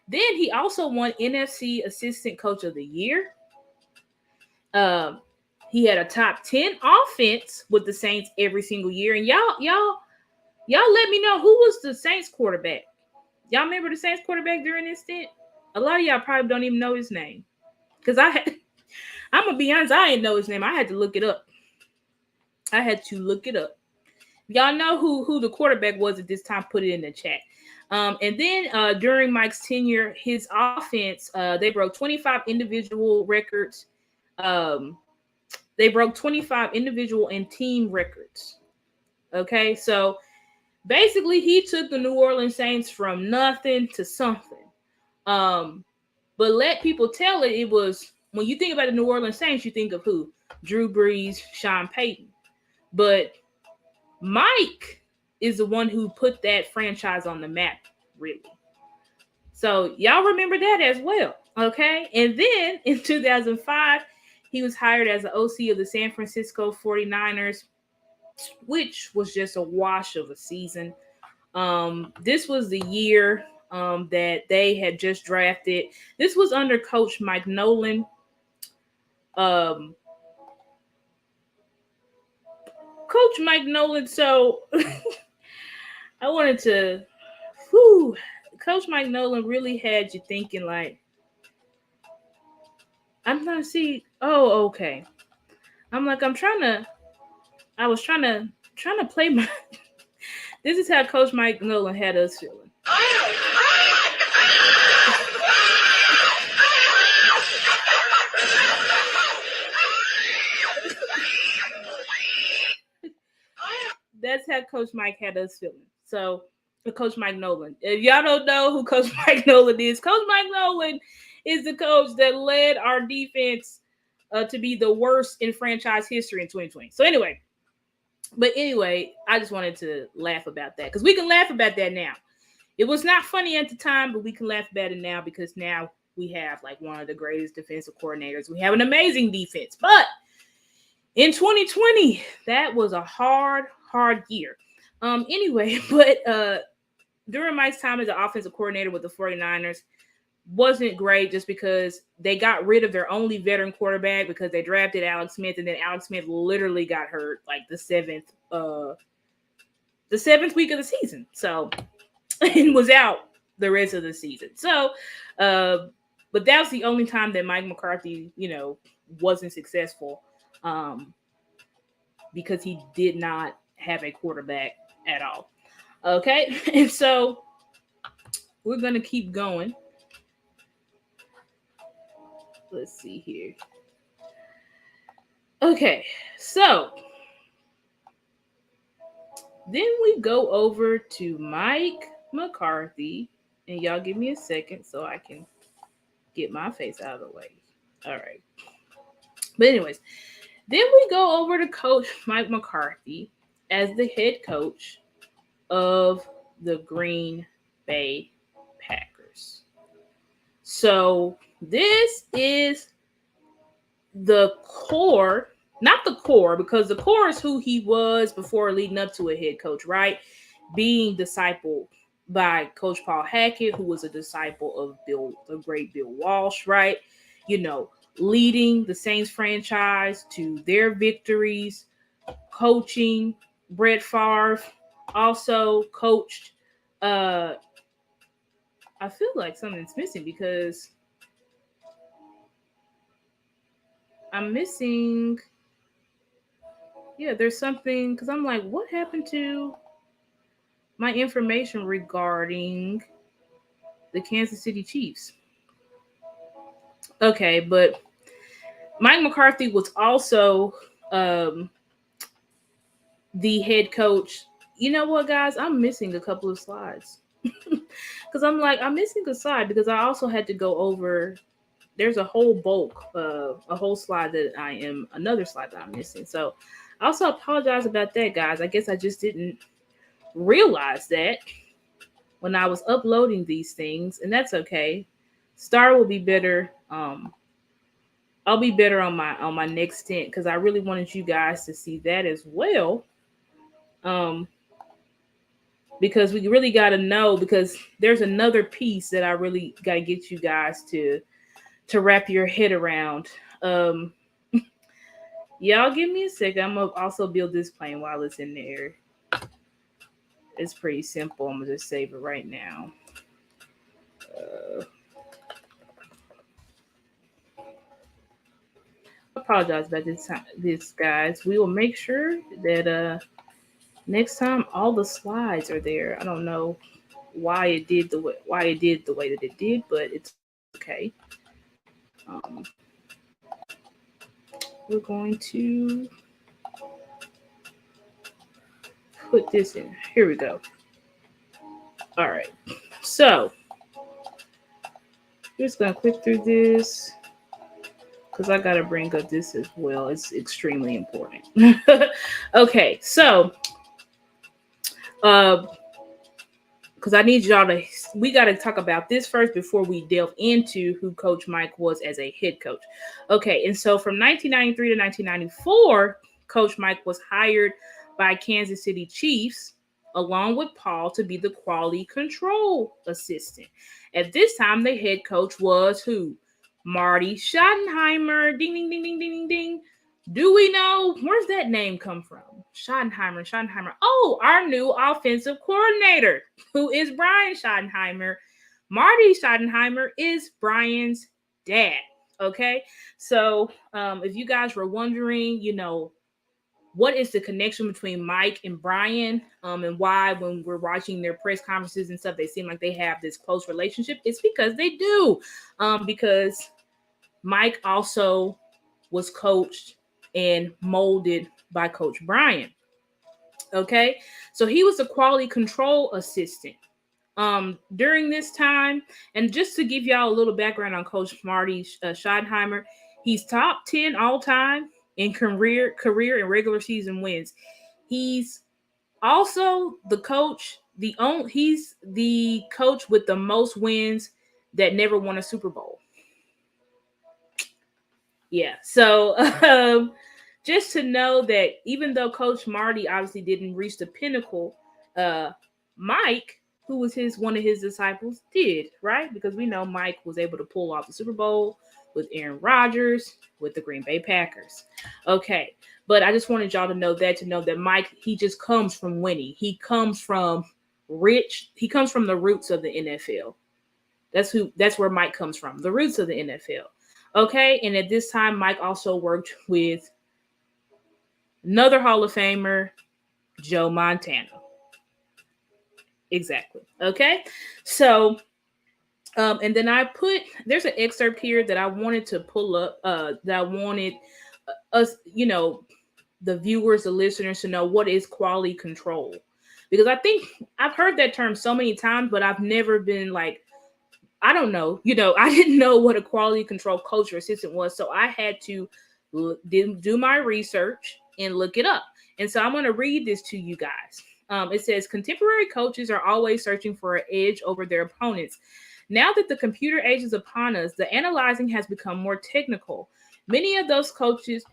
then he also won NFC Assistant Coach of the Year. He had a top 10 offense with the Saints every single year, and y'all let me know, who was the Saints quarterback? Y'all remember the Saints quarterback during this stint? A lot of y'all probably don't even know his name. Because I'm going to be honest, I didn't know his name. I had to look it up. Y'all know who the quarterback was at this time, put it in the chat. And then during Mike's tenure, his offense, they broke 25 individual records. They broke 25 individual and team records. Okay, so basically, he took the New Orleans Saints from nothing to something. But let people tell it was, when you think about the New Orleans Saints, you think of who? Drew Brees, Sean Payton. But Mike is the one who put that franchise on the map, really. So y'all remember that as well, okay? And then in 2005, he was hired as the OC of the San Francisco 49ers, which was just a wash of a season. This was the year that they had just drafted. This was under Coach Mike Nolan. Coach Mike Nolan. So I wanted to, Coach Mike Nolan really had you thinking like, I'm going to see. Oh, okay. I was trying to play my. This is how Coach Mike Nolan had us feeling. That's how Coach Mike had us feeling. So, Coach Mike Nolan. If y'all don't know who Coach Mike Nolan is, Coach Mike Nolan is the coach that led our defense to be the worst in franchise history in 2020. So anyway, I just wanted to laugh about that, because we can laugh about that now. It was not funny at the time, but we can laugh about it now, because now we have like one of the greatest defensive coordinators. We have an amazing defense. But in 2020, that was a hard year. Anyway, but during Mike's time as an offensive coordinator with the 49ers, wasn't great, just because they got rid of their only veteran quarterback because they drafted Alex Smith, and then Alex Smith literally got hurt like the seventh week of the season. So, and was out the rest of the season. So, but that was the only time that Mike McCarthy, wasn't successful, because he did not have a quarterback at all. Okay. And so we're going to keep going. Let's see here. Okay, so then we go over to Mike McCarthy, and y'all give me a second so I can get my face out of the way. All right. But anyways, then we go over to Coach Mike McCarthy as the head coach of the Green Bay Packers. So this is the core, not the core, because the core is who he was before leading up to a head coach, right? Being discipled by Coach Paul Hackett, who was a disciple of the great Bill Walsh, right? Leading the Saints franchise to their victories, coaching Brett Favre, also coached, I feel like something's missing because I'm missing. Yeah, there's something because I'm like, what happened to my information regarding the Kansas City Chiefs? Okay, but Mike McCarthy was also um, the head coach. You know what, guys? I'm missing a couple of slides because I'm missing a slide because I also had to go over. There's a whole a whole slide another slide that I'm missing. So I also apologize about that, guys. I guess I just didn't realize that when I was uploading these things, and that's okay. Star will be better. I'll be better on my next stint because I really wanted you guys to see that as well. Because we really got to know, because there's another piece that I really got to get you guys to wrap your head around. Y'all give me a second. I'm gonna also build this plane while it's in the air. It's pretty simple. I'm gonna just save it right now. I apologize about this, guys. We will make sure that next time all the slides are there. I don't know why it did the way that it did, but it's okay. We're going to put this in. Here we go. All right. So I'm just gonna click through this because I gotta bring up this as well. It's extremely important. Okay, so because I need y'all to, we got to talk about this first before we delve into who Coach Mike was as a head coach. Okay, and so from 1993 to 1994, Coach Mike was hired by Kansas City Chiefs along with Paul to be the quality control assistant. At this time, the head coach was who? Marty Schottenheimer. Ding, ding, ding, ding, ding, ding, ding. Do we know where's that name come from? Schottenheimer. Oh, our new offensive coordinator, who is Brian Schottenheimer. Marty Schottenheimer is Brian's dad. Okay, so if you guys were wondering, what is the connection between Mike and Brian, and why when we're watching their press conferences and stuff, they seem like they have this close relationship? It's because they do. Because Mike also was coached and molded by Coach Brian. Okay, so he was a quality control assistant during this time. And just to give y'all a little background on Coach Marty Schottenheimer, he's top 10 all time in career and regular season wins. He's also the coach. He's the coach with the most wins that never won a Super Bowl. Yeah, so just to know that even though Coach Marty obviously didn't reach the pinnacle, Mike, who was one of his disciples, did, right? Because we know Mike was able to pull off the Super Bowl with Aaron Rodgers, with the Green Bay Packers. Okay, but I just wanted y'all to know that Mike, he just comes from winning. He comes from the roots of the NFL. That's where Mike comes from, the roots of the NFL. Okay, and at this time, Mike also worked with another Hall of Famer, Joe Montana. Exactly. Okay, so and then there's an excerpt here that I wanted to pull up, that I wanted us, the viewers, the listeners, to know what is quality control. Because I think I've heard that term so many times, but I've never been like, I don't know, I didn't know what a quality control coach or assistant was. So I had to do my research and look it up. And so I'm going to read this to you guys. It says, contemporary coaches are always searching for an edge over their opponents. Now that the computer age is upon us, the analyzing has become more technical. Many of those coaches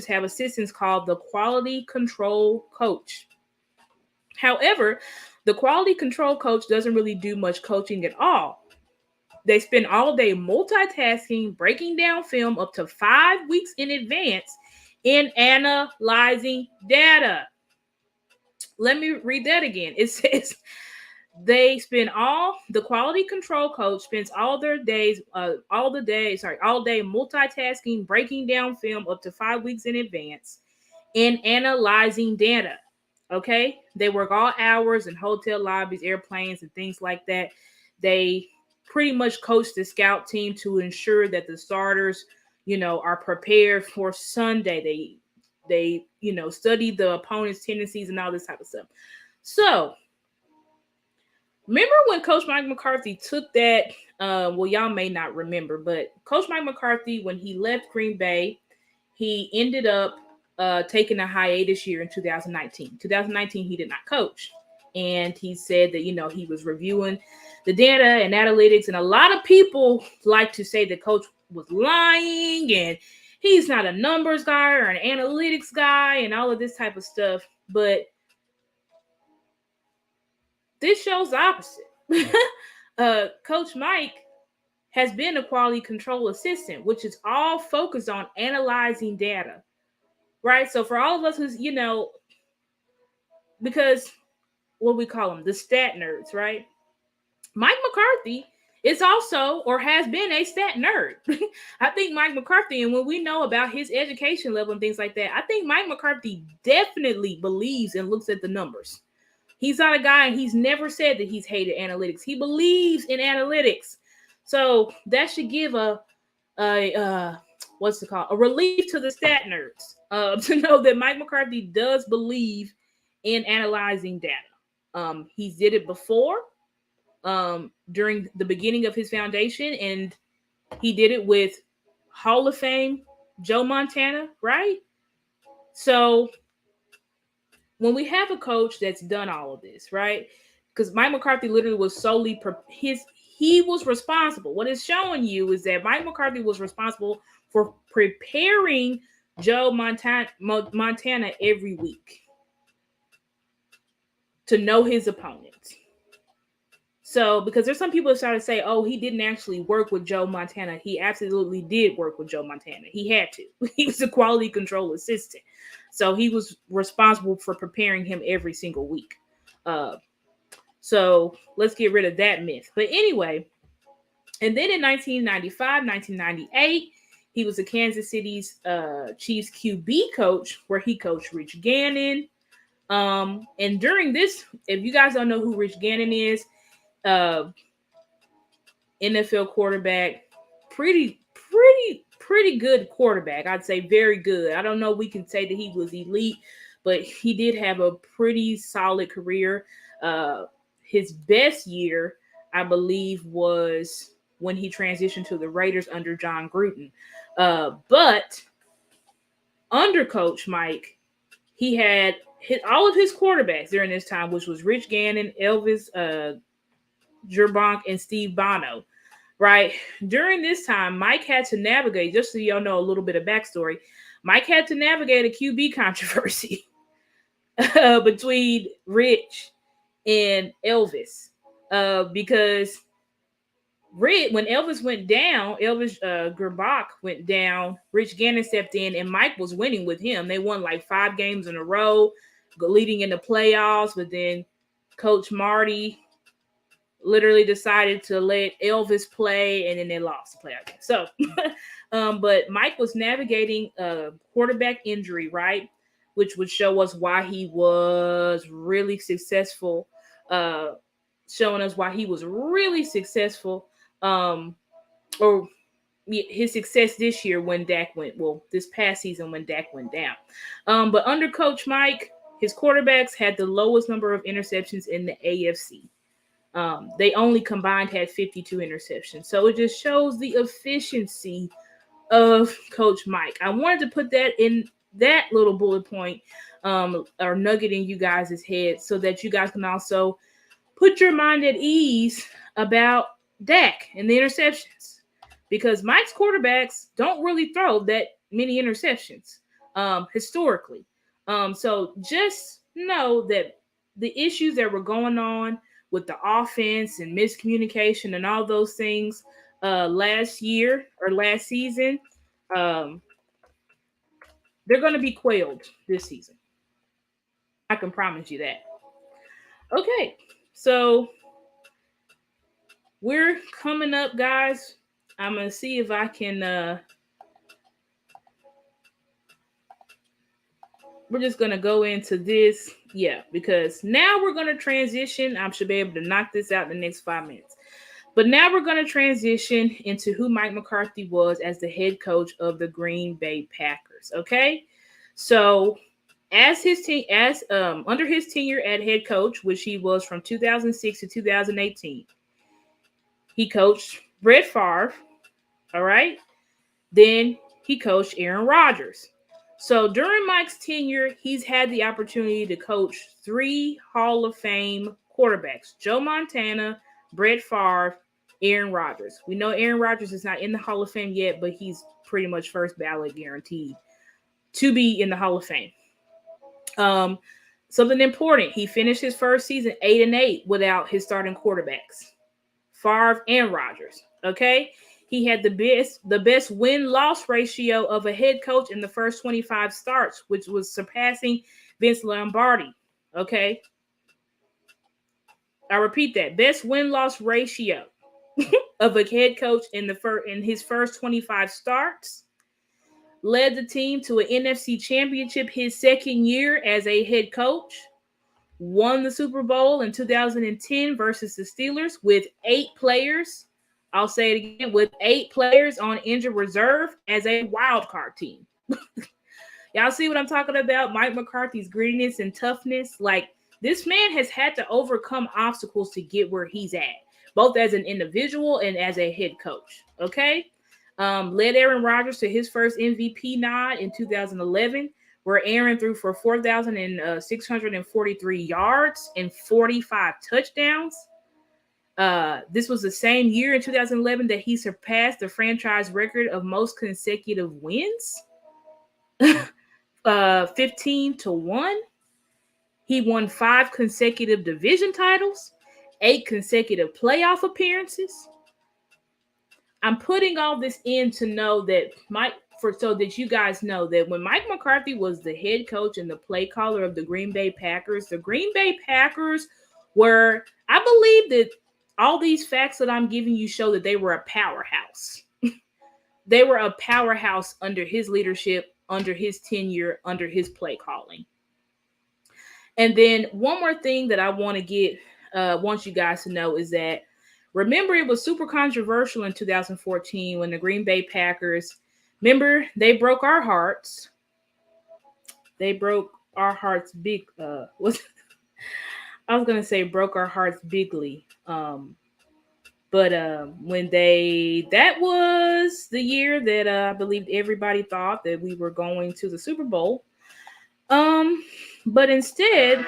have assistants called the quality control coach. However, the quality control coach doesn't really do much coaching at all. They spend all day multitasking, breaking down film up to 5 weeks in advance, and analyzing data. Let me read that again. It says, They spend the quality control coach spends all day multitasking, breaking down film up to 5 weeks in advance, and analyzing data. Okay, they work all hours in hotel lobbies, airplanes, and things like that. They pretty much coach the scout team to ensure that the starters, are prepared for Sunday. They study the opponent's tendencies and all this type of stuff. So remember when Coach Mike McCarthy took that? Well, y'all may not remember, but Coach Mike McCarthy, when he left Green Bay, he ended up taking a hiatus year in 2019. 2019, he did not coach. And he said that, he was reviewing the data and analytics. And a lot of people like to say that Coach was lying and he's not a numbers guy or an analytics guy and all of this type of stuff. But this shows the opposite. Coach Mike has been a quality control assistant, which is all focused on analyzing data, right? So for all of us who's, because what we call them, the stat nerds, right? Mike McCarthy is also or has been a stat nerd. I think Mike McCarthy, and when we know about his education level and things like that, I think Mike McCarthy definitely believes and looks at the numbers. He's not a guy, and he's never said that he's hated analytics. He believes in analytics. So that should give a relief to the stat nerds to know that Mike McCarthy does believe in analyzing data. He did it before during the beginning of his foundation, and he did it with Hall of Fame Joe Montana, right? So when we have a coach that's done all of this, right? Because Mike McCarthy literally was solely he was responsible. What it's showing you is that Mike McCarthy was responsible for preparing Joe Montana every week to know his opponents. So, because there's some people that started to say, oh, he didn't actually work with Joe Montana. He absolutely did work with Joe Montana. He had to. He was a quality control assistant. So he was responsible for preparing him every single week. So let's get rid of that myth. But anyway, and then in 1995, 1998, he was the Kansas City's Chiefs QB coach, where he coached Rich Gannon. And during this, if you guys don't know who Rich Gannon is, NFL quarterback, pretty good quarterback. I'd say very good. I don't know. We can say that he was elite, but he did have a pretty solid career. His best year, I believe, was when he transitioned to the Raiders under John Gruden. But under Coach Mike, he had all of his quarterbacks during this time, which was Rich Gannon, Elvis Gerbonk, and Steve Bono, right? During this time, Mike had to navigate, just so y'all know a little bit of backstory, Mike had to navigate a QB controversy between Rich and Elvis, because when Elvis went down, Gerbach went down, Rich Gannon stepped in, and Mike was winning with him. They won like 5 games in a row, leading into playoffs, but then Coach Marty literally decided to let Elvis play, and then they lost the playoff game. So, but Mike was navigating a quarterback injury, right? Which would show us why he was really successful, showing us why he was really successful, or his success this year when Dak this past season when Dak went down. But under Coach Mike, his quarterbacks had the lowest number of interceptions in the AFC. They only combined had 52 interceptions. So it just shows the efficiency of Coach Mike. I wanted to put that in that little bullet point or nugget in you guys' head so that you guys can also put your mind at ease about Dak and the interceptions. Because Mike's quarterbacks don't really throw that many interceptions historically. So just know that the issues that were going on with the offense and miscommunication and all those things last year or last season, they're going to be quelled this season. I can promise you that. Okay, so we're coming up, guys. I'm gonna see if I can. We're just gonna go into this, yeah, because now we're gonna transition. I should be able to knock this out in the next 5 minutes. But now we're going to transition into who Mike McCarthy was as the head coach of the Green Bay Packers. Okay, so as his team, under his tenure at head coach, which he was from 2006 to 2018, he coached Brett Favre. All right, then he coached Aaron Rodgers. So during Mike's tenure, he's had the opportunity to coach 3 Hall of Fame quarterbacks: Joe Montana, Brett Favre, Aaron Rodgers. We know Aaron Rodgers is not in the Hall of Fame yet, but he's pretty much first ballot guaranteed to be in the Hall of Fame. Something important: he finished his first season 8-8 without his starting quarterbacks, Favre and Rodgers. Okay, he had the best win-loss ratio of a head coach in the first 25 starts, which was surpassing Vince Lombardi. Okay, I repeat that: best win-loss ratio of a head coach in his first 25 starts. Led the team to an NFC championship his second year as a head coach. Won the Super Bowl in 2010 versus the Steelers with 8 players. I'll say it again, with 8 players on injured reserve as a wild card team. Y'all see what I'm talking about? Mike McCarthy's grittiness and toughness. Like, this man has had to overcome obstacles to get where he's at, both as an individual and as a head coach. Okay. Led Aaron Rodgers to his first MVP nod in 2011, where Aaron threw for 4,643 yards and 45 touchdowns. This was the same year in 2011 that he surpassed the franchise record of most consecutive wins, 15-1. He won 5 consecutive division titles, 8 consecutive playoff appearances. I'm putting all this in to know that so that you guys know that when Mike McCarthy was the head coach and the play caller of the Green Bay Packers were, I believe that all these facts that I'm giving you show that they were a powerhouse. They were a powerhouse under his leadership, under his tenure, under his play calling. And then one more thing that I want you guys to know is that, remember, it was super controversial in 2014 when the Green Bay Packers, remember, they broke our hearts. They broke our hearts big. I was going to say broke our hearts bigly. That was the year that I believe everybody thought that we were going to the Super Bowl. But instead,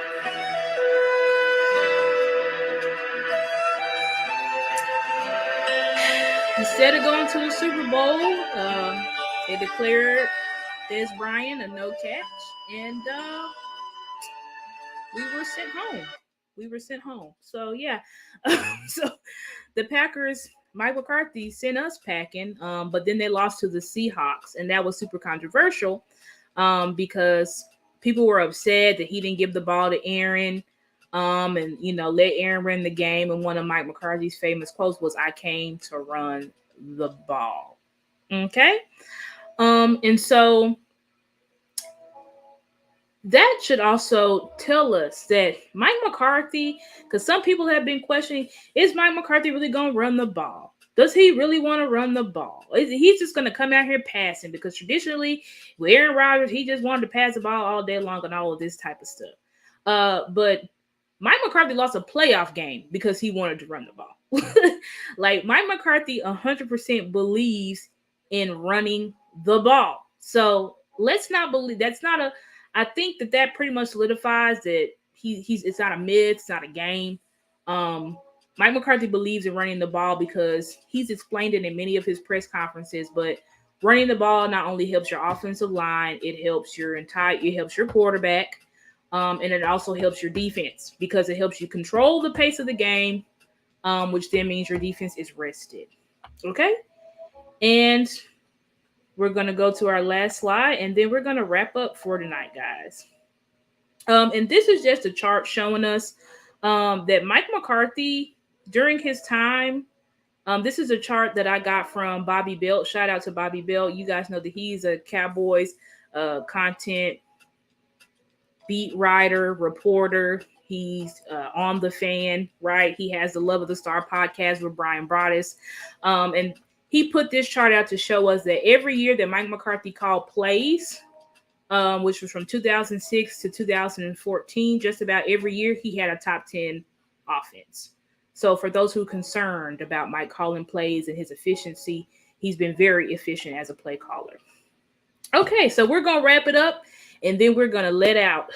instead of going to the Super Bowl, they declared Dez Bryant a no catch, and we were sent home. So yeah, so the Packers, Mike McCarthy sent us packing, but then they lost to the Seahawks, and that was super controversial because people were upset that he didn't give the ball to Aaron. And let Aaron run the game. And one of Mike McCarthy's famous quotes was, "I came to run the ball." Okay. And so that should also tell us that Mike McCarthy, because some people have been questioning, is Mike McCarthy really going to run the ball? Does he really want to run the ball? He's just going to come out here passing, because traditionally with Aaron Rodgers, he just wanted to pass the ball all day long and all of this type of stuff. But Mike McCarthy lost a playoff game because he wanted to run the ball. Like, Mike McCarthy 100% believes in running the ball. So let's not believe I think that pretty much solidifies that it's not a myth, it's not a game. Mike McCarthy believes in running the ball because he's explained it in many of his press conferences, but running the ball not only helps your offensive line, it helps your quarterback. And it also helps your defense because it helps you control the pace of the game, which then means your defense is rested. Okay? And we're going to go to our last slide, and then we're going to wrap up for tonight, guys. And this is just a chart showing us that Mike McCarthy, during his time This is a chart that I got from Bobby Belt. Shout out to Bobby Belt. You guys know that he's a Cowboys content beat writer, reporter. He's on the Fan, right? He has the Love of the Star podcast with Brian Broaddus. And he put this chart out to show us that every year that Mike McCarthy called plays, which was from 2006 to 2014, just about every year he had a top 10 offense. So for those who are concerned about Mike calling plays and his efficiency, he's been very efficient as a play caller. Okay, so we're going to wrap it up, and then we're going to let out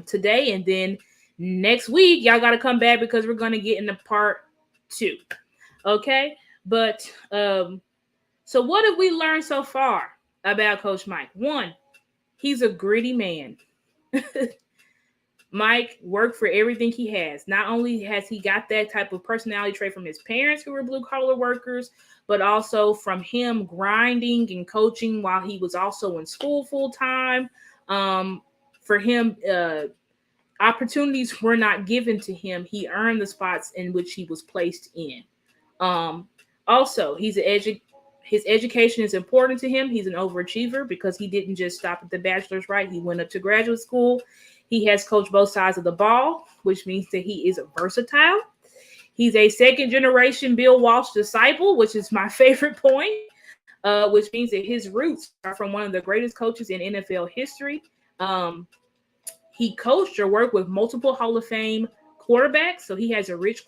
today. And then next week, y'all got to come back because we're going to get into part 2. Okay, but so what have we learned so far about Coach Mike? 1, he's a gritty man. Mike worked for everything he has. Not only has he got that type of personality trait from his parents who were blue-collar workers, but also from him grinding and coaching while he was also in school full-time. For him, opportunities were not given to him. He earned the spots in which he was placed in. Also, his education is important to him. He's an overachiever because he didn't just stop at the bachelor's, right? He went up to graduate school. He has coached both sides of the ball, which means that he is versatile. He's a second-generation Bill Walsh disciple, which is my favorite point, which means that his roots are from one of the greatest coaches in NFL history. He coached or worked with multiple Hall of Fame quarterbacks, so he has a rich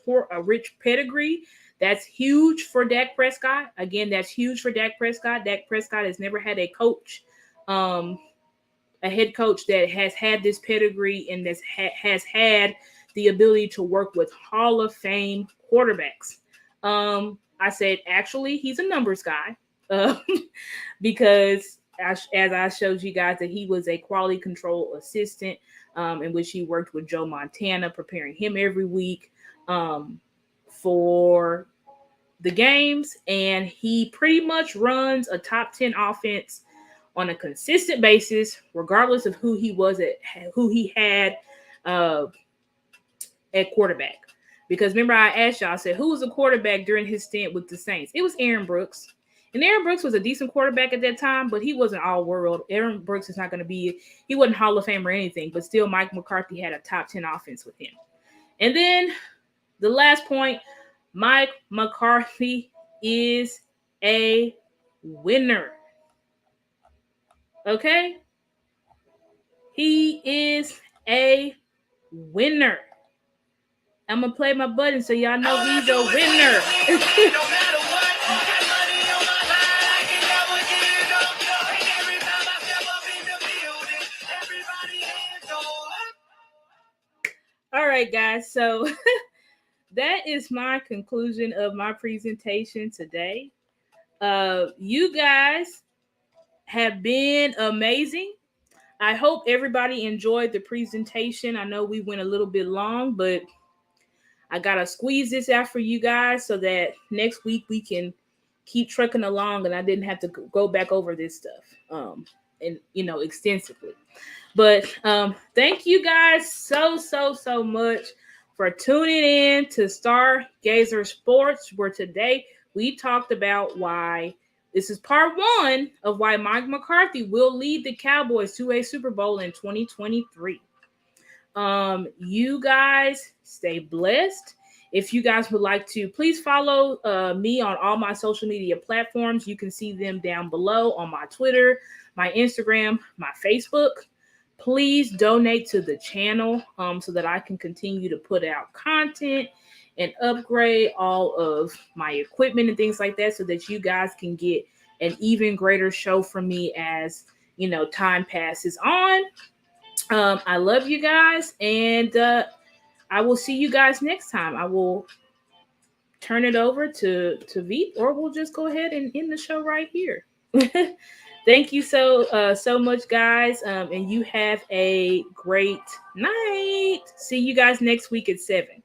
pedigree. That's huge for Dak Prescott. Again, that's huge for Dak Prescott. Dak Prescott has never had a coach, a head coach that has had this pedigree and that has had the ability to work with Hall of Fame quarterbacks. I said, actually, he's a numbers guy because as I showed you guys that he was a quality control assistant in which he worked with Joe Montana, preparing him every week for the games. And he pretty much runs a top 10 offense on a consistent basis, regardless of who he had at quarterback. Because remember, I asked y'all, I said, who was the quarterback during his stint with the Saints? It was Aaron Brooks. And Aaron Brooks was a decent quarterback at that time, but he wasn't all world. Aaron Brooks is not going to be, he wasn't Hall of Fame or anything, but still Mike McCarthy had a top 10 offense with him. And then the last point, Mike McCarthy is a winner. Okay? He is a winner. I'm going to play my button so y'all know he's a winner. All right, guys. So that is my conclusion of my presentation today. You guys have been amazing. I hope everybody enjoyed the presentation. I know we went a little bit long, but I got to squeeze this out for you guys so that next week we can keep trucking along and I didn't have to go back over this stuff and, extensively. But thank you guys so much for tuning in to Stargazer Sports, where today we talked about why this is part 1 of why Mike McCarthy will lead the Cowboys to a Super Bowl in 2023. You guys stay blessed. If you guys would like to, please follow me on all my social media platforms. You can see them down below on my Twitter, my Instagram, my Facebook. Please donate to the channel so that I can continue to put out content and upgrade all of my equipment and things like that so that you guys can get an even greater show from me as, time passes on. I love you guys, and I will see you guys next time. I will turn it over to Veep, or we'll just go ahead and end the show right here. Thank you so much, guys, and you have a great night. See you guys next week at 7.